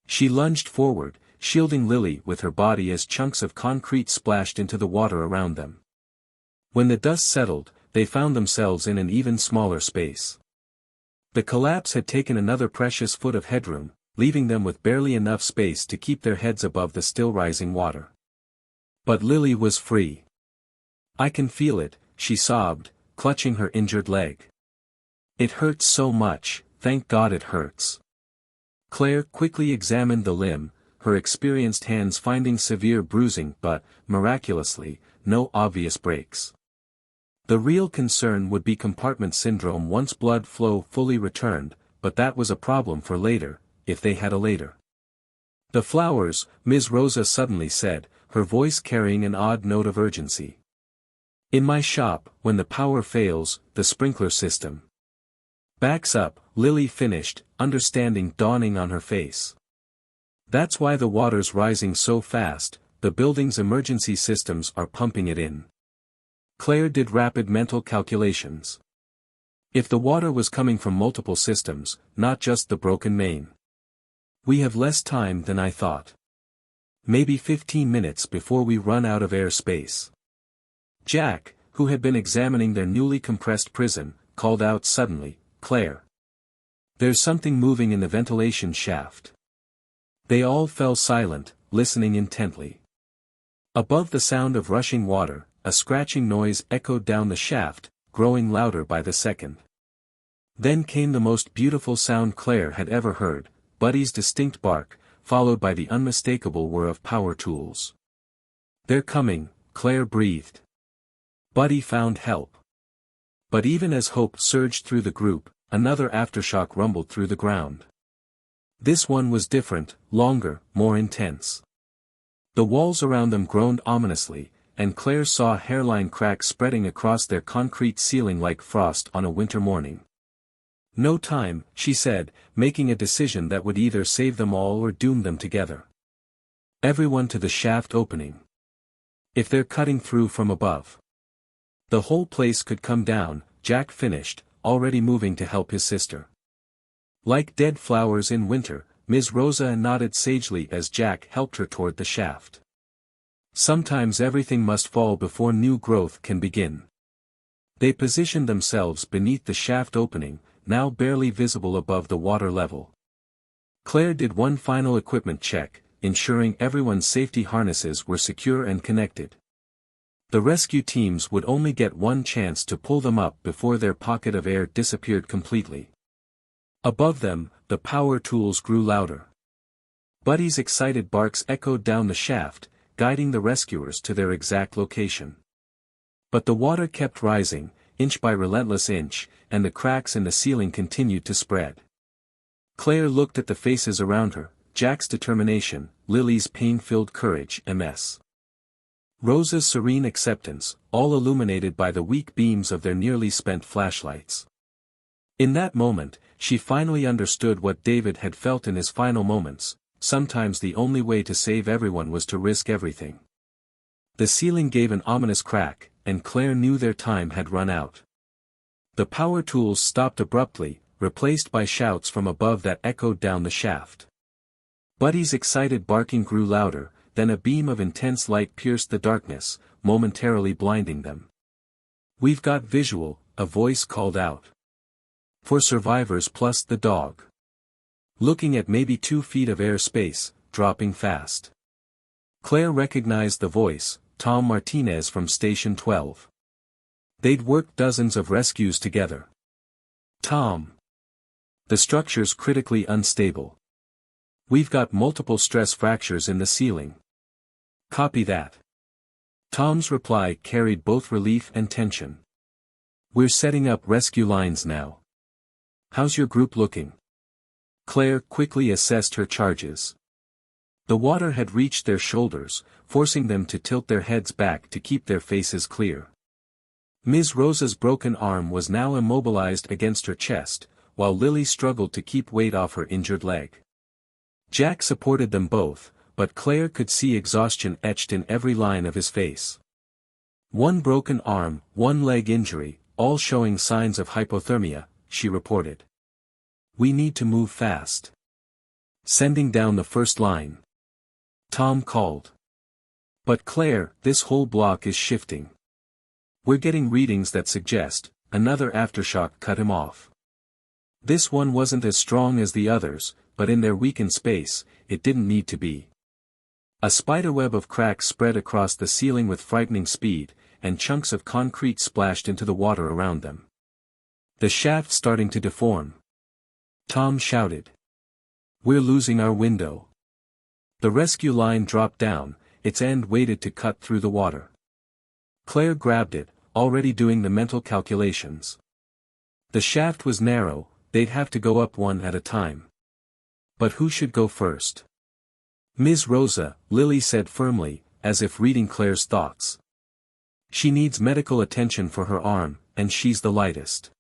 She lunged forward, shielding Lily with her body as chunks of concrete splashed into the water around them. When the dust settled, they found themselves in an even smaller space. The collapse had taken another precious foot of headroom, leaving them with barely enough space to keep their heads above the still rising water. But Lily was free. "I can feel it," she sobbed, clutching her injured leg. "It hurts so much, thank God it hurts." Claire quickly examined the limb, her experienced hands finding severe bruising but, miraculously, no obvious breaks. The real concern would be compartment syndrome once blood flow fully returned, but that was a problem for later, if they had a later. "The flowers," Ms. Rosa suddenly said, her voice carrying an odd note of urgency. "In my shop, when the power fails, the sprinkler system backs up," Lily finished, understanding dawning on her face. "That's why the water's rising so fast, the building's emergency systems are pumping it in." Claire did rapid mental calculations. If the water was coming from multiple systems, not just the broken main. "We have less time than I thought. Maybe 15 minutes before we run out of air space." Jack, who had been examining their newly compressed prison, called out suddenly, "Claire! There's something moving in the ventilation shaft." They all fell silent, listening intently. Above the sound of rushing water, a scratching noise echoed down the shaft, growing louder by the second. Then came the most beautiful sound Claire had ever heard, Buddy's distinct bark, followed by the unmistakable whir of power tools. "They're coming," Claire breathed. Buddy found help. But even as hope surged through the group, another aftershock rumbled through the ground. This one was different, longer, more intense. The walls around them groaned ominously, and Claire saw hairline cracks spreading across their concrete ceiling like frost on a winter morning. "No time," she said, making a decision that would either save them all or doom them together. "Everyone to the shaft opening. If they're cutting through from above, the whole place could come down," Jack finished, already moving to help his sister. Like dead flowers in winter, Ms. Rosa nodded sagely as Jack helped her toward the shaft. Sometimes everything must fall before new growth can begin. They positioned themselves beneath the shaft opening, now barely visible above the water level. Claire did one final equipment check, ensuring everyone's safety harnesses were secure and connected. The rescue teams would only get one chance to pull them up before their pocket of air disappeared completely. Above them, the power tools grew louder. Buddy's excited barks echoed down the shaft, guiding the rescuers to their exact location. But the water kept rising, inch by relentless inch, and the cracks in the ceiling continued to spread. Claire looked at the faces around her, Jack's determination, Lily's pain-filled courage, Ms. Rosa's serene acceptance, all illuminated by the weak beams of their nearly spent flashlights. In that moment, she finally understood what David had felt in his final moments. Sometimes the only way to save everyone was to risk everything. The ceiling gave an ominous crack, and Claire knew their time had run out. The power tools stopped abruptly, replaced by shouts from above that echoed down the shaft. Buddy's excited barking grew louder, then a beam of intense light pierced the darkness, momentarily blinding them. "We've got visual," a voice called out. "For survivors plus the dog." Looking at maybe 2 feet of air space, dropping fast. Claire recognized the voice, Tom Martinez from Station 12. They'd worked dozens of rescues together. "Tom. The structure's critically unstable. We've got multiple stress fractures in the ceiling." "Copy that." Tom's reply carried both relief and tension. "We're setting up rescue lines now. How's your group looking?" Claire quickly assessed her charges. The water had reached their shoulders, forcing them to tilt their heads back to keep their faces clear. Ms. Rosa's broken arm was now immobilized against her chest, while Lily struggled to keep weight off her injured leg. Jack supported them both, but Claire could see exhaustion etched in every line of his face. "One broken arm, one leg injury, all showing signs of hypothermia," she reported. "We need to move fast." "Sending down the first line," Tom called. "But Claire, this whole block is shifting. We're getting readings that suggest," another aftershock cut him off. "This one wasn't as strong as the others, but in their weakened space, it didn't need to be." A spiderweb of cracks spread across the ceiling with frightening speed, and chunks of concrete splashed into the water around them. "The shaft's starting to deform," Tom shouted. "We're losing our window." The rescue line dropped down, its end weighted to cut through the water. Claire grabbed it, already doing the mental calculations. The shaft was narrow, they'd have to go up one at a time. But who should go first? "Ms. Rosa," Lily said firmly, as if reading Claire's thoughts. "She needs medical attention for her arm, and she's the lightest."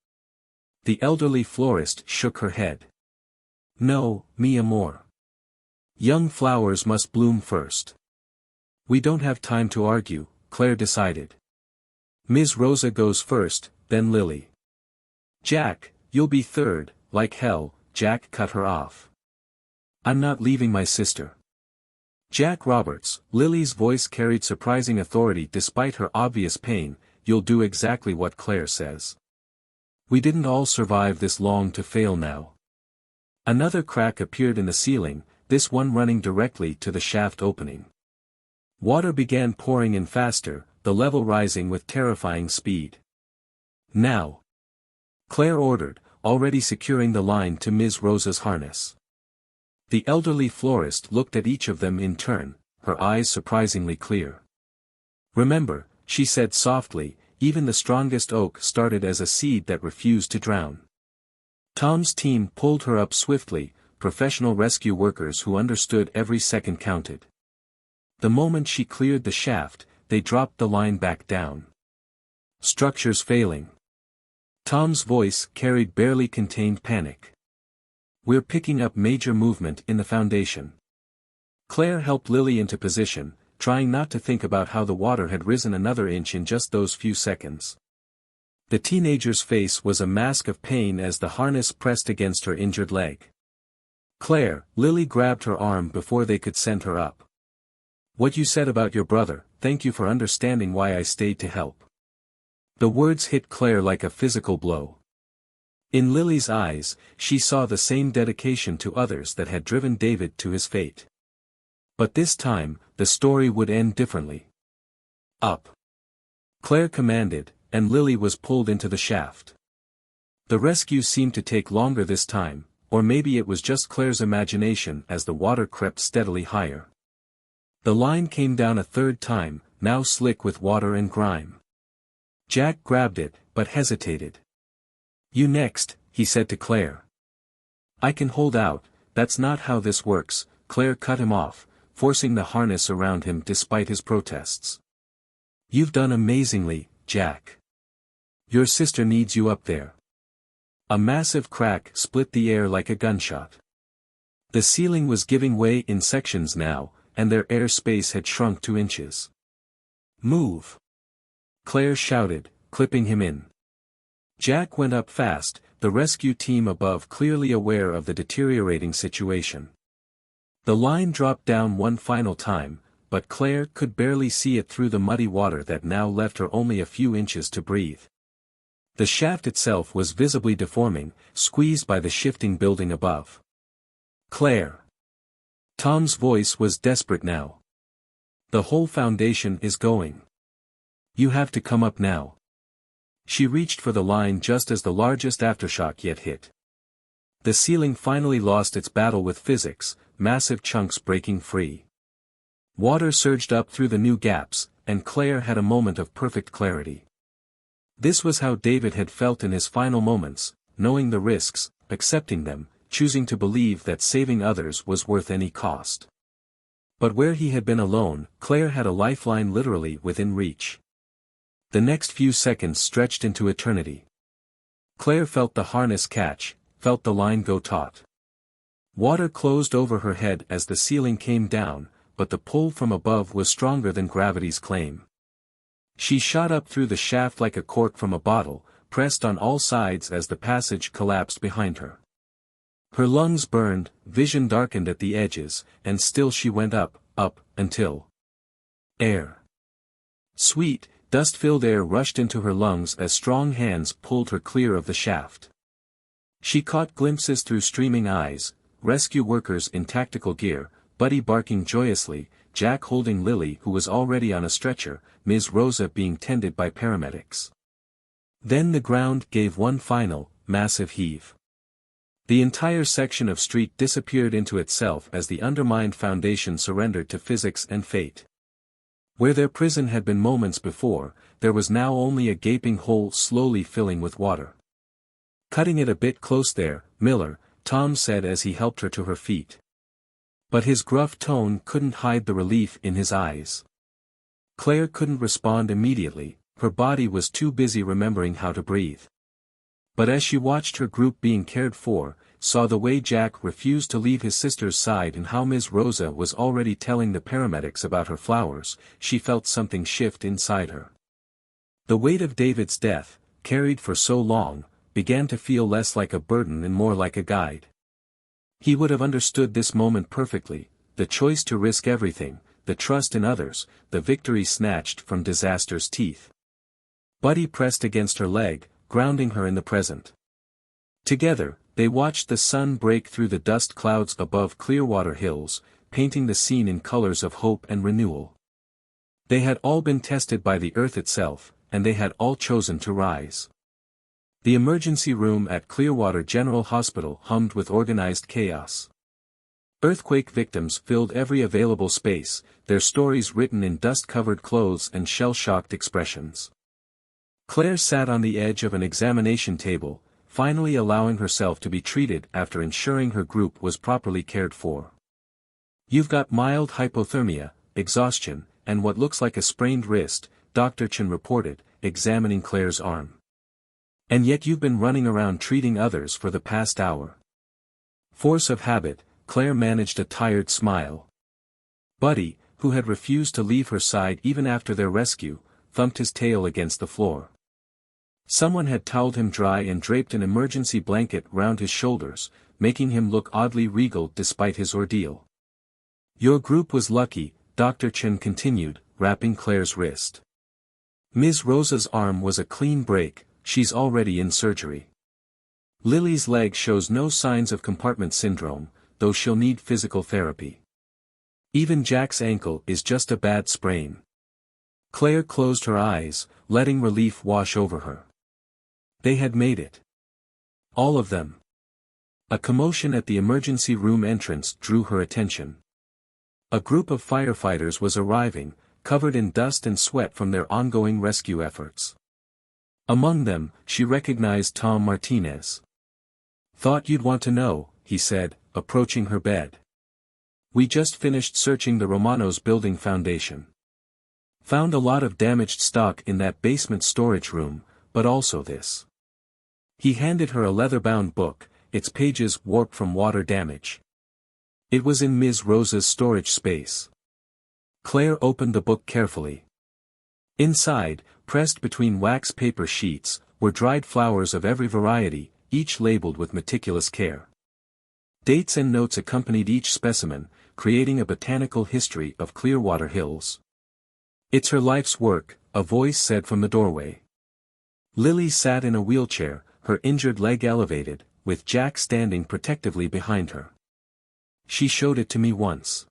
The elderly florist shook her head. "No, mi amor. Young flowers must bloom first." "We don't have time to argue," Claire decided. "Ms. Rosa goes first, then Lily." "Jack, you'll be third," like hell, Jack cut her off. "I'm not leaving my sister." "Jack Roberts," Lily's voice carried surprising authority despite her obvious pain, "you'll do exactly what Claire says. We didn't all survive this long to fail now." Another crack appeared in the ceiling, this one running directly to the shaft opening. Water began pouring in faster, the level rising with terrifying speed. "Now!" Claire ordered, already securing the line to Ms. Rosa's harness. The elderly florist looked at each of them in turn, her eyes surprisingly clear. "Remember," she said softly, "even the strongest oak started as a seed that refused to drown." Tom's team pulled her up swiftly, professional rescue workers who understood every second counted. The moment she cleared the shaft, they dropped the line back down. "Structure's failing." Tom's voice carried barely contained panic. "We're picking up major movement in the foundation." Claire helped Lily into position, trying not to think about how the water had risen another inch in just those few seconds. The teenager's face was a mask of pain as the harness pressed against her injured leg. "Claire," Lily grabbed her arm before they could send her up. "What you said about your brother, thank you for understanding why I stayed to help." The words hit Claire like a physical blow. In Lily's eyes, she saw the same dedication to others that had driven David to his fate. But this time, the story would end differently. Up. Claire commanded, and Lily was pulled into the shaft. The rescue seemed to take longer this time, or maybe it was just Claire's imagination as the water crept steadily higher. The line came down a third time, now slick with water and grime. Jack grabbed it, but hesitated. "You next," he said to Claire. "I can hold out, that's not how this works," Claire cut him off, forcing the harness around him despite his protests. "You've done amazingly, Jack. Your sister needs you up there." A massive crack split the air like a gunshot. The ceiling was giving way in sections now, and their air space had shrunk to inches. "Move!" Claire shouted, clipping him in. Jack went up fast, the rescue team above clearly aware of the deteriorating situation. The line dropped down one final time, but Claire could barely see it through the muddy water that now left her only a few inches to breathe. The shaft itself was visibly deforming, squeezed by the shifting building above. "Claire!" Tom's voice was desperate now. "The whole foundation is going. You have to come up now." She reached for the line just as the largest aftershock yet hit. The ceiling finally lost its battle with physics, massive chunks breaking free. Water surged up through the new gaps, and Claire had a moment of perfect clarity. This was how David had felt in his final moments, knowing the risks, accepting them, choosing to believe that saving others was worth any cost. But where he had been alone, Claire had a lifeline literally within reach. The next few seconds stretched into eternity. Claire felt the harness catch, felt the line go taut. Water closed over her head as the ceiling came down, but the pull from above was stronger than gravity's claim. She shot up through the shaft like a cork from a bottle, pressed on all sides as the passage collapsed behind her. Her lungs burned, vision darkened at the edges, and still she went up, until air. Sweet, dust-filled air rushed into her lungs as strong hands pulled her clear of the shaft. She caught glimpses through streaming eyes, rescue workers in tactical gear, Buddy barking joyously, Jack holding Lily who was already on a stretcher, Ms. Rosa being tended by paramedics. Then the ground gave one final, massive heave. The entire section of street disappeared into itself as the undermined foundation surrendered to physics and fate. Where their prison had been moments before, there was now only a gaping hole slowly filling with water. "Cutting it a bit close there, Miller," Tom said as he helped her to her feet. But his gruff tone couldn't hide the relief in his eyes. Claire couldn't respond immediately, her body was too busy remembering how to breathe. But as she watched her group being cared for, saw the way Jack refused to leave his sister's side and how Ms. Rosa was already telling the paramedics about her flowers, she felt something shift inside her. The weight of David's death, carried for so long, began to feel less like a burden and more like a guide. He would have understood this moment perfectly, the choice to risk everything, the trust in others, the victory snatched from disaster's teeth. Buddy pressed against her leg, grounding her in the present. Together, they watched the sun break through the dust clouds above Clearwater Hills, painting the scene in colors of hope and renewal. They had all been tested by the earth itself, and they had all chosen to rise. The emergency room at Clearwater General Hospital hummed with organized chaos. Earthquake victims filled every available space, their stories written in dust-covered clothes and shell-shocked expressions. Claire sat on the edge of an examination table, finally allowing herself to be treated after ensuring her group was properly cared for. "You've got mild hypothermia, exhaustion, and what looks like a sprained wrist," Dr. Chen reported, examining Claire's arm. "And yet you've been running around treating others for the past hour." Force of habit, Claire managed a tired smile. Buddy, who had refused to leave her side even after their rescue, thumped his tail against the floor. Someone had toweled him dry and draped an emergency blanket round his shoulders, making him look oddly regal despite his ordeal. "Your group was lucky," Dr. Chen continued, wrapping Claire's wrist. "Ms. Rosa's arm was a clean break, she's already in surgery. Lily's leg shows no signs of compartment syndrome, though she'll need physical therapy. Even Jack's ankle is just a bad sprain. Claire closed her eyes, letting relief wash over her. They had made it. All of them. A commotion at the emergency room entrance drew her attention. A group of firefighters was arriving, covered in dust and sweat from their ongoing rescue efforts. Among them, she recognized Tom Martinez. "Thought you'd want to know," he said, approaching her bed. "We just finished searching the Romanos building foundation. Found a lot of damaged stock in that basement storage room, but also this." He handed her a leather-bound book, its pages warped from water damage. It was in Ms. Rosa's storage space. Claire opened the book carefully. Inside, pressed between wax paper sheets, were dried flowers of every variety, each labeled with meticulous care. Dates and notes accompanied each specimen, creating a botanical history of Clearwater Hills. "It's her life's work," a voice said from the doorway. Lily sat in a wheelchair, her injured leg elevated, with Jack standing protectively behind her. "She showed it to me once.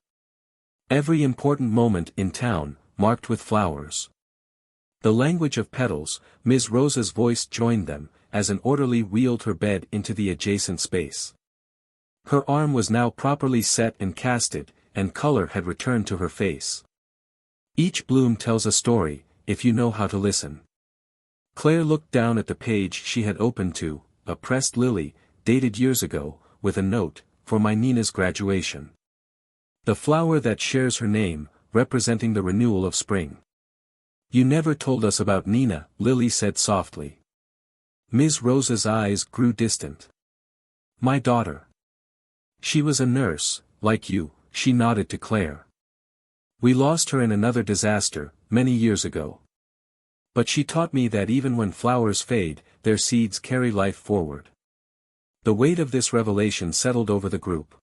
Every important moment in town, marked with flowers." The language of petals, Ms. Rosa's voice joined them, as an orderly wheeled her bed into the adjacent space. Her arm was now properly set and casted, and color had returned to her face. "Each bloom tells a story, if you know how to listen." Claire looked down at the page she had opened to, a pressed lily, dated years ago, with a note, "For my Nina's graduation." The flower that shares her name, representing the renewal of spring. "You never told us about Nina," Lily said softly. Ms. Rosa's eyes grew distant. "My daughter. She was a nurse, like you," she nodded to Claire. "We lost her in another disaster, many years ago. But she taught me that even when flowers fade, their seeds carry life forward." The weight of this revelation settled over the group.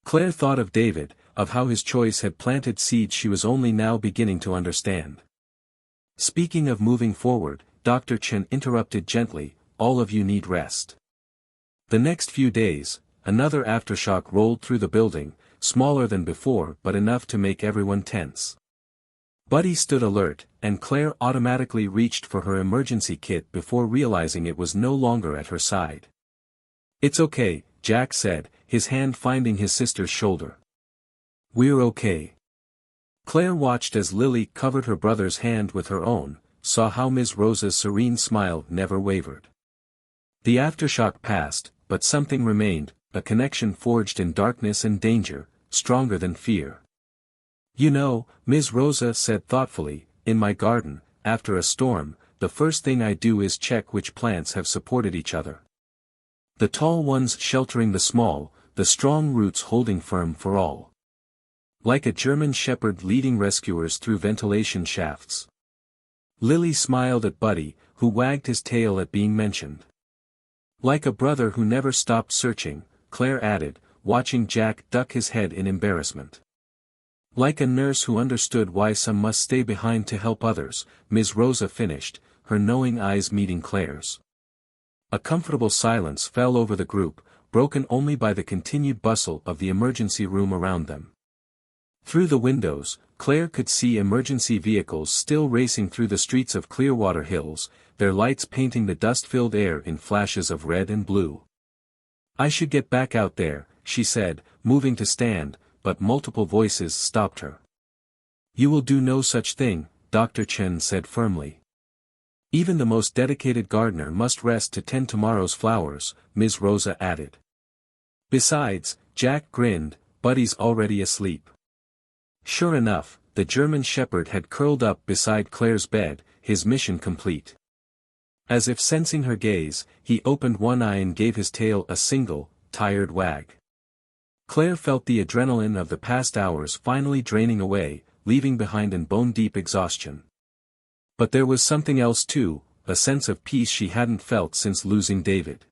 Claire thought of David, of how his choice had planted seeds she was only now beginning to understand. "Speaking of moving forward," Dr. Chen interrupted gently, "all of you need rest." The next few days, another aftershock rolled through the building, smaller than before but enough to make everyone tense. Buddy stood alert, and Claire automatically reached for her emergency kit before realizing it was no longer at her side. "It's okay," Jack said, his hand finding his sister's shoulder. "We're okay." Claire watched as Lily covered her brother's hand with her own, saw how Ms. Rosa's serene smile never wavered. The aftershock passed, but something remained, a connection forged in darkness and danger, stronger than fear. "You know," Ms. Rosa said thoughtfully, "in my garden, after a storm, the first thing I do is check which plants have supported each other. The tall ones sheltering the small, the strong roots holding firm for all. Like a German shepherd leading rescuers through ventilation shafts." Lily smiled at Buddy, who wagged his tail at being mentioned. "Like a brother who never stopped searching," Claire added, watching Jack duck his head in embarrassment. "Like a nurse who understood why some must stay behind to help others," Ms. Rosa finished, her knowing eyes meeting Claire's. A comfortable silence fell over the group, broken only by the continued bustle of the emergency room around them. Through the windows, Claire could see emergency vehicles still racing through the streets of Clearwater Hills, their lights painting the dust-filled air in flashes of red and blue. "I should get back out there," she said, moving to stand, but multiple voices stopped her. "You will do no such thing," Dr. Chen said firmly. "Even the most dedicated gardener must rest to tend tomorrow's flowers," Ms. Rosa added. "Besides," Jack grinned, "Buddy's already asleep." Sure enough, the German shepherd had curled up beside Claire's bed, his mission complete. As if sensing her gaze, he opened one eye and gave his tail a single, tired wag. Claire felt the adrenaline of the past hours finally draining away, leaving behind an bone-deep exhaustion. But there was something else too, a sense of peace she hadn't felt since losing David.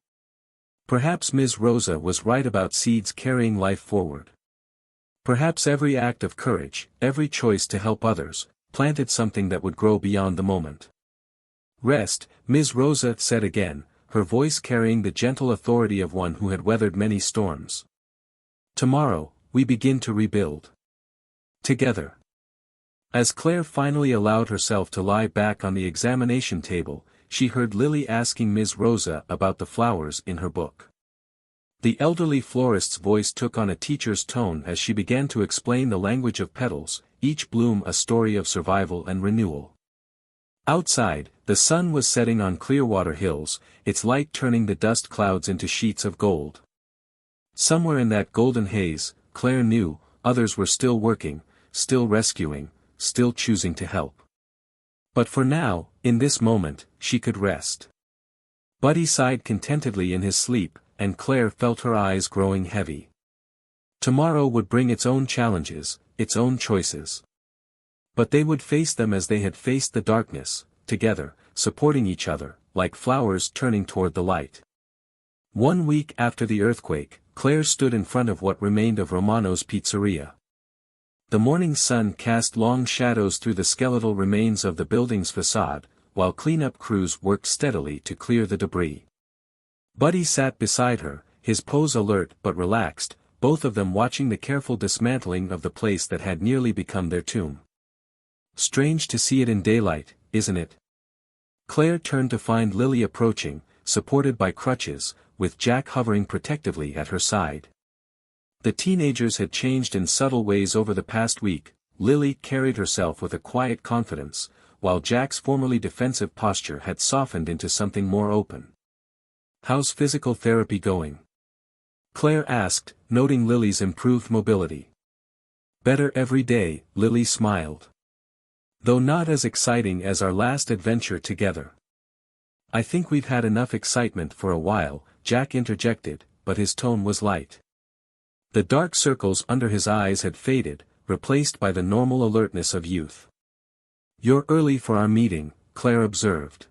Perhaps Ms. Rosa was right about seeds carrying life forward. Perhaps every act of courage, every choice to help others, planted something that would grow beyond the moment. "Rest," Ms. Rosa said again, her voice carrying the gentle authority of one who had weathered many storms. "Tomorrow, we begin to rebuild. Together." As Claire finally allowed herself to lie back on the examination table, she heard Lily asking Ms. Rosa about the flowers in her book. The elderly florist's voice took on a teacher's tone as she began to explain the language of petals, each bloom a story of survival and renewal. Outside, the sun was setting on Clearwater Hills, its light turning the dust clouds into sheets of gold. Somewhere in that golden haze, Claire knew, others were still working, still rescuing, still choosing to help. But for now, in this moment, she could rest. Buddy sighed contentedly in his sleep, and Claire felt her eyes growing heavy. Tomorrow would bring its own challenges, its own choices. But they would face them as they had faced the darkness, together, supporting each other, like flowers turning toward the light. 1 week after the earthquake, Claire stood in front of what remained of Romano's pizzeria. The morning sun cast long shadows through the skeletal remains of the building's facade, while cleanup crews worked steadily to clear the debris. Buddy sat beside her, his pose alert but relaxed, both of them watching the careful dismantling of the place that had nearly become their tomb. Strange to see it in daylight, isn't it? Claire turned to find Lily approaching, supported by crutches, with Jack hovering protectively at her side. The teenagers had changed in subtle ways over the past week. Lily carried herself with a quiet confidence, while Jack's formerly defensive posture had softened into something more open. "How's physical therapy going?" Claire asked, noting Lily's improved mobility. "Better every day," Lily smiled. "Though not as exciting as our last adventure together." "I think we've had enough excitement for a while," Jack interjected, but his tone was light. The dark circles under his eyes had faded, replaced by the normal alertness of youth. "You're early for our meeting," Claire observed.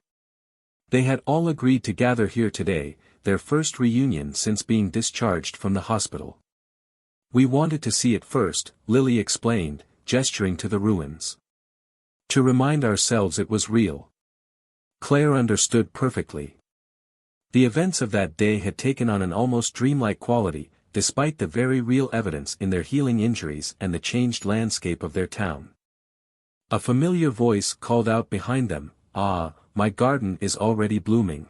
They had all agreed to gather here today, their first reunion since being discharged from the hospital. "We wanted to see it first," Lily explained, gesturing to the ruins. "To remind ourselves it was real." Claire understood perfectly. The events of that day had taken on an almost dreamlike quality, despite the very real evidence in their healing injuries and the changed landscape of their town. A familiar voice called out behind them, "Ah, my garden is already blooming."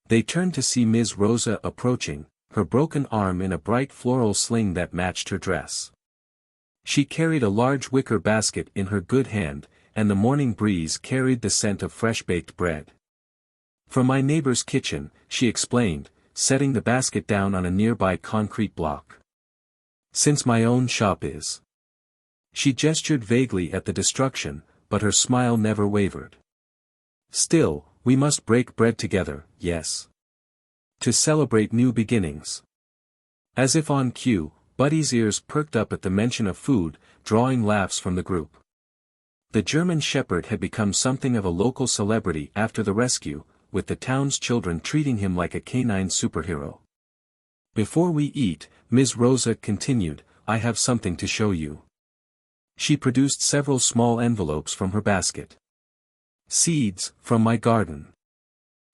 They turned to see Ms. Rosa approaching, her broken arm in a bright floral sling that matched her dress. She carried a large wicker basket in her good hand, and the morning breeze carried the scent of fresh-baked bread. "From my neighbor's kitchen," she explained, setting the basket down on a nearby concrete block. "Since my own shop is." She gestured vaguely at the destruction, but her smile never wavered. "Still, we must break bread together, yes? To celebrate new beginnings." As if on cue, Buddy's ears perked up at the mention of food, drawing laughs from the group. The German Shepherd had become something of a local celebrity after the rescue, with the town's children treating him like a canine superhero. "Before we eat," Ms. Rosa continued, "I have something to show you." She produced several small envelopes from her basket. "Seeds, from my garden.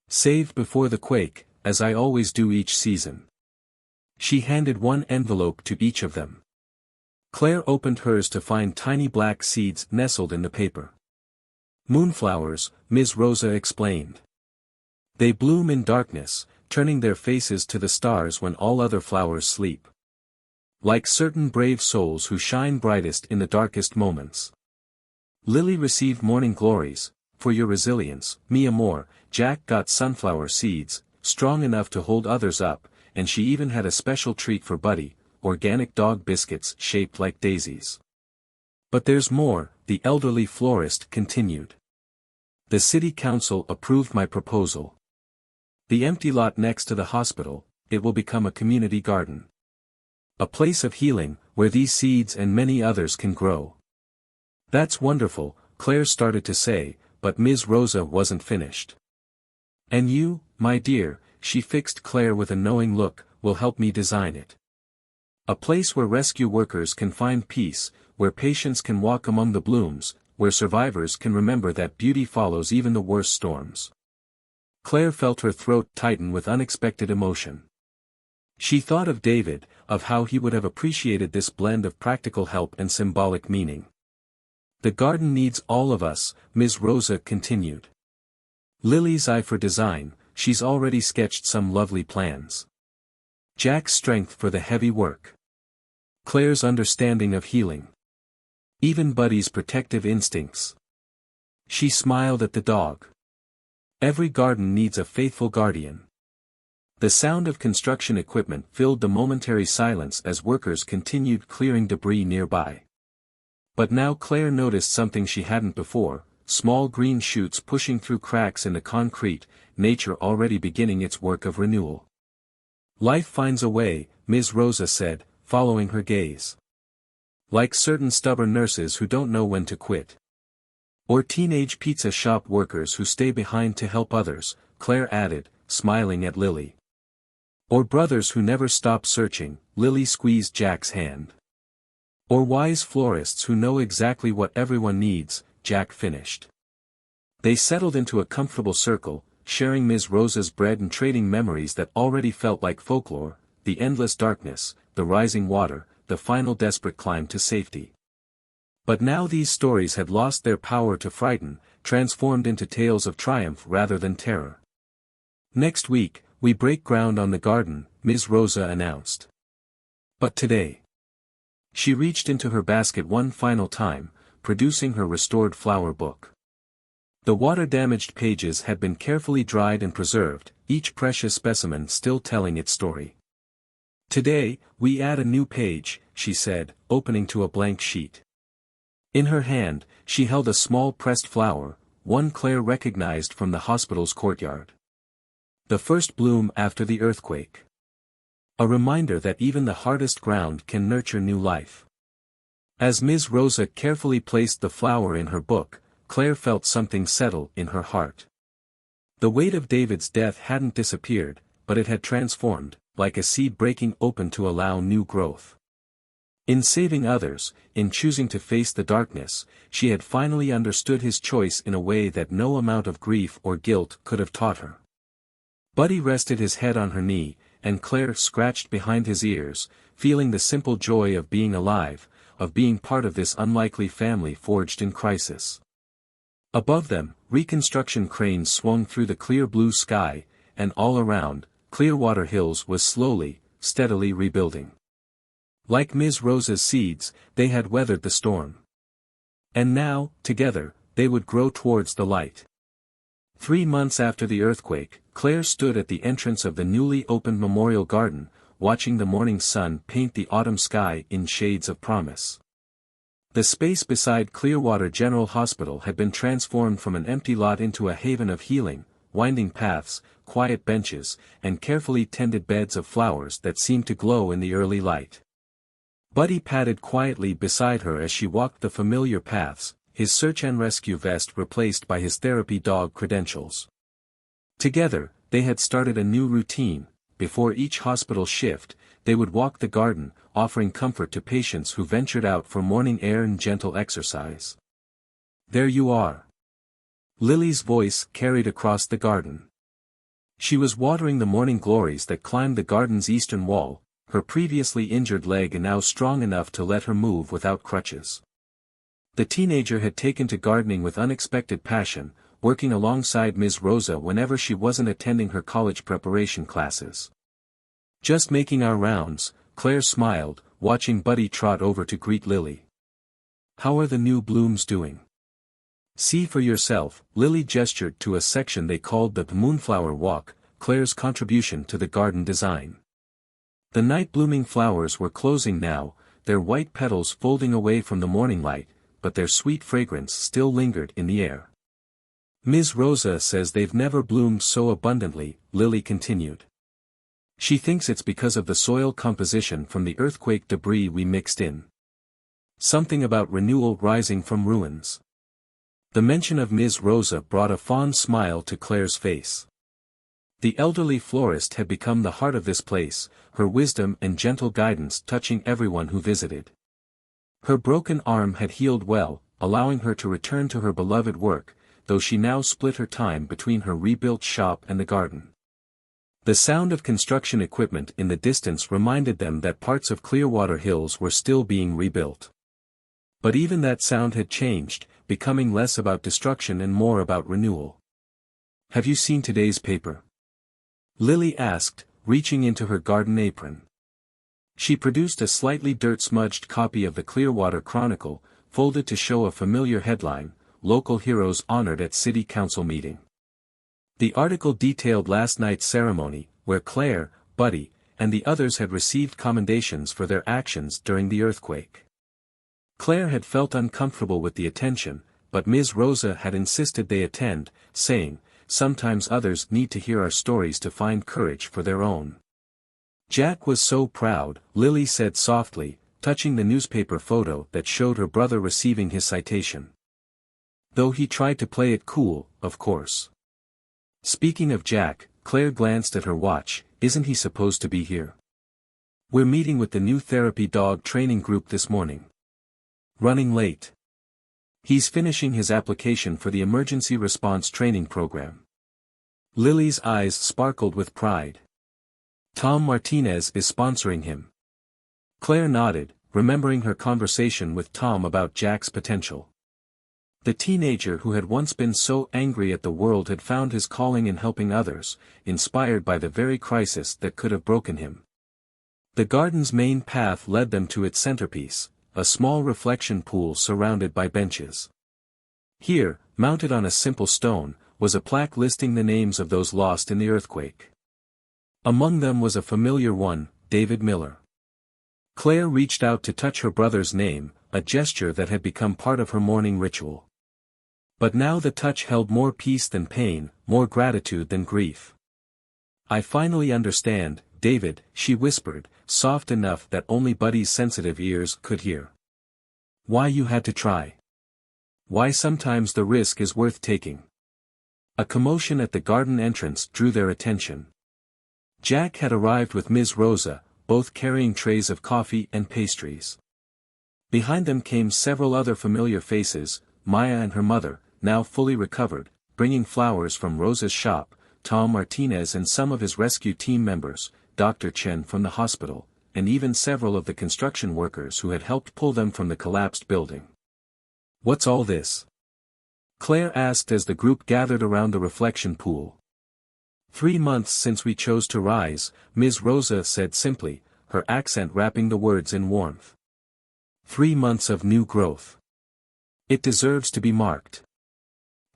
Saved before the quake, as I always do each season." She handed one envelope to each of them. Claire opened hers to find tiny black seeds nestled in the paper. "Moonflowers," Ms. Rosa explained. "They bloom in darkness, turning their faces to the stars when all other flowers sleep. Like certain brave souls who shine brightest in the darkest moments." Lily received morning glories, "For your resilience, mi amor." Jack got sunflower seeds, strong enough to hold others up, and she even had a special treat for Buddy, organic dog biscuits shaped like daisies. "But there's more," the elderly florist continued. "The city council approved my proposal. The empty lot next to the hospital, it will become a community garden. A place of healing, where these seeds and many others can grow." "That's wonderful," Claire started to say, but Ms. Rosa wasn't finished. "And you, my dear," she fixed Claire with a knowing look, "will help me design it. A place where rescue workers can find peace, where patients can walk among the blooms, where survivors can remember that beauty follows even the worst storms." Claire felt her throat tighten with unexpected emotion. She thought of David, of how he would have appreciated this blend of practical help and symbolic meaning. The garden needs all of us, Ms. Rosa continued. Lily's eye for design, she's already sketched some lovely plans. Jack's strength for the heavy work. Claire's understanding of healing. Even Buddy's protective instincts. She smiled at the dog. Every garden needs a faithful guardian. The sound of construction equipment filled the momentary silence as workers continued clearing debris nearby. But now Claire noticed something she hadn't before, small green shoots pushing through cracks in the concrete, nature already beginning its work of renewal. Life finds a way, Ms. Rosa said, following her gaze. Like certain stubborn nurses who don't know when to quit. Or teenage pizza shop workers who stay behind to help others, Claire added, smiling at Lily. Or brothers who never stop searching, Lily squeezed Jack's hand. Or wise florists who know exactly what everyone needs, Jack finished. They settled into a comfortable circle, sharing Ms. Rosa's bread and trading memories that already felt like folklore, the endless darkness, the rising water, the final desperate climb to safety. But now these stories had lost their power to frighten, transformed into tales of triumph rather than terror. Next week, we break ground on the garden, Ms. Rosa announced. But today. She reached into her basket one final time, producing her restored flower book. The water-damaged pages had been carefully dried and preserved, each precious specimen still telling its story. Today, we add a new page, she said, opening to a blank sheet. In her hand, she held a small pressed flower, one Claire recognized from the hospital's courtyard. The first bloom after the earthquake. A reminder that even the hardest ground can nurture new life. As Ms. Rosa carefully placed the flower in her book, Claire felt something settle in her heart. The weight of David's death hadn't disappeared, but it had transformed, like a seed breaking open to allow new growth. In saving others, in choosing to face the darkness, she had finally understood his choice in a way that no amount of grief or guilt could have taught her. Buddy rested his head on her knee, and Claire scratched behind his ears, feeling the simple joy of being alive, of being part of this unlikely family forged in crisis. Above them, reconstruction cranes swung through the clear blue sky, and all around, Clearwater Hills was slowly, steadily rebuilding. Like Ms. Rosa's seeds, they had weathered the storm. And now, together, they would grow towards the light. 3 months after the earthquake, Claire stood at the entrance of the newly opened memorial garden, watching the morning sun paint the autumn sky in shades of promise. The space beside Clearwater General Hospital had been transformed from an empty lot into a haven of healing, winding paths, quiet benches, and carefully tended beds of flowers that seemed to glow in the early light. Buddy padded quietly beside her as she walked the familiar paths, his search and rescue vest replaced by his therapy dog credentials. Together, they had started a new routine. Before each hospital shift, they would walk the garden, offering comfort to patients who ventured out for morning air and gentle exercise. There you are. Lily's voice carried across the garden. She was watering the morning glories that climbed the garden's eastern wall, her previously injured leg now strong enough to let her move without crutches. The teenager had taken to gardening with unexpected passion, working alongside Ms. Rosa whenever she wasn't attending her college preparation classes. Just making our rounds, Claire smiled, watching Buddy trot over to greet Lily. How are the new blooms doing? See for yourself, Lily gestured to a section they called the Moonflower Walk, Claire's contribution to the garden design. The night-blooming flowers were closing now, their white petals folding away from the morning light, but their sweet fragrance still lingered in the air. Ms. Rosa says they've never bloomed so abundantly, Lily continued. She thinks it's because of the soil composition from the earthquake debris we mixed in. Something about renewal rising from ruins. The mention of Ms. Rosa brought a fond smile to Claire's face. The elderly florist had become the heart of this place, her wisdom and gentle guidance touching everyone who visited. Her broken arm had healed well, allowing her to return to her beloved work, though she now split her time between her rebuilt shop and the garden. The sound of construction equipment in the distance reminded them that parts of Clearwater Hills were still being rebuilt. But even that sound had changed, becoming less about destruction and more about renewal. "Have you seen today's paper?" Lily asked, reaching into her garden apron. She produced a slightly dirt-smudged copy of the Clearwater Chronicle, folded to show a familiar headline, "Local Heroes Honored at City Council Meeting." The article detailed last night's ceremony, where Claire, Buddy, and the others had received commendations for their actions during the earthquake. Claire had felt uncomfortable with the attention, but Ms. Rosa had insisted they attend, saying, "Sometimes others need to hear our stories to find courage for their own." Jack was so proud, Lily said softly, touching the newspaper photo that showed her brother receiving his citation. Though he tried to play it cool, of course. Speaking of Jack, Claire glanced at her watch. "Isn't he supposed to be here? We're meeting with the new therapy dog training group this morning. Running late. He's finishing his application for the emergency response training program." Lily's eyes sparkled with pride. "Tom Martinez is sponsoring him." Claire nodded, remembering her conversation with Tom about Jack's potential. The teenager who had once been so angry at the world had found his calling in helping others, inspired by the very crisis that could have broken him. The garden's main path led them to its centerpiece, a small reflection pool surrounded by benches. Here, mounted on a simple stone, was a plaque listing the names of those lost in the earthquake. Among them was a familiar one, David Miller. Claire reached out to touch her brother's name, a gesture that had become part of her morning ritual. But now the touch held more peace than pain, more gratitude than grief. "I finally understand, David," she whispered, soft enough that only Buddy's sensitive ears could hear. "Why you had to try. Why sometimes the risk is worth taking." A commotion at the garden entrance drew their attention. Jack had arrived with Ms. Rosa, both carrying trays of coffee and pastries. Behind them came several other familiar faces, Maya and her mother, now fully recovered, bringing flowers from Rosa's shop, Tom Martinez and some of his rescue team members, Dr. Chen from the hospital, and even several of the construction workers who had helped pull them from the collapsed building. "What's all this?" Claire asked as the group gathered around the reflection pool. 3 months since we chose to rise," Ms. Rosa said simply, her accent wrapping the words in warmth. 3 months of new growth. It deserves to be marked.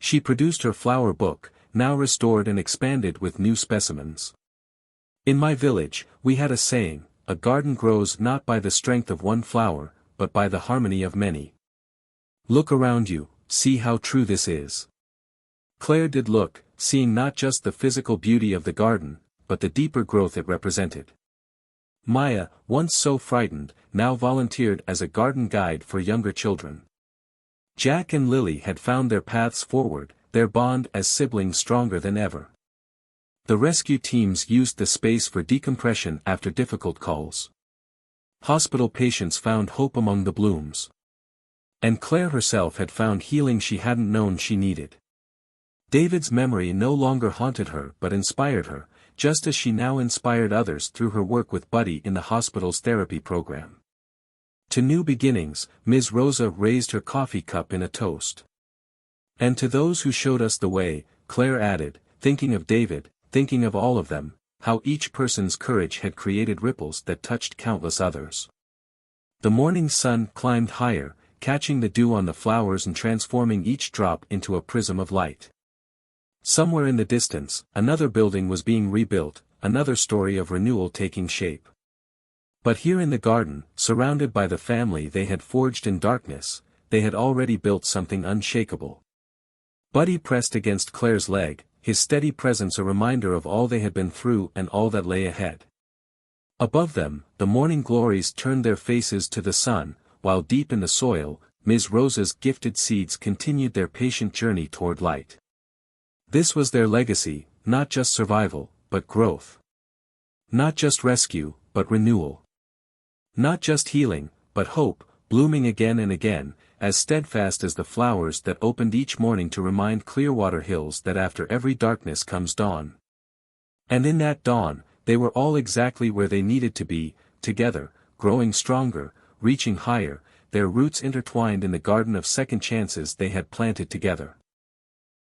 She produced her flower book, now restored and expanded with new specimens. "In my village, we had a saying, a garden grows not by the strength of one flower, but by the harmony of many. Look around you, see how true this is." Claire did look, seeing not just the physical beauty of the garden, but the deeper growth it represented. Maya, once so frightened, now volunteered as a garden guide for younger children. Jack and Lily had found their paths forward, their bond as siblings stronger than ever. The rescue teams used the space for decompression after difficult calls. Hospital patients found hope among the blooms. And Claire herself had found healing she hadn't known she needed. David's memory no longer haunted her but inspired her, just as she now inspired others through her work with Buddy in the hospital's therapy program. To new beginnings, Ms. Rosa raised her coffee cup in a toast. "And to those who showed us the way," Claire added, thinking of David, thinking of all of them, how each person's courage had created ripples that touched countless others. The morning sun climbed higher, catching the dew on the flowers and transforming each drop into a prism of light. Somewhere in the distance, another building was being rebuilt, another story of renewal taking shape. But here in the garden, surrounded by the family they had forged in darkness, they had already built something unshakable. Buddy pressed against Claire's leg, his steady presence a reminder of all they had been through and all that lay ahead. Above them, the morning glories turned their faces to the sun, while deep in the soil, Ms. Rosa's gifted seeds continued their patient journey toward light. This was their legacy, not just survival, but growth. Not just rescue, but renewal. Not just healing, but hope, blooming again and again, as steadfast as the flowers that opened each morning to remind Clearwater Hills that after every darkness comes dawn. And in that dawn, they were all exactly where they needed to be, together, growing stronger, reaching higher, their roots intertwined in the garden of second chances they had planted together.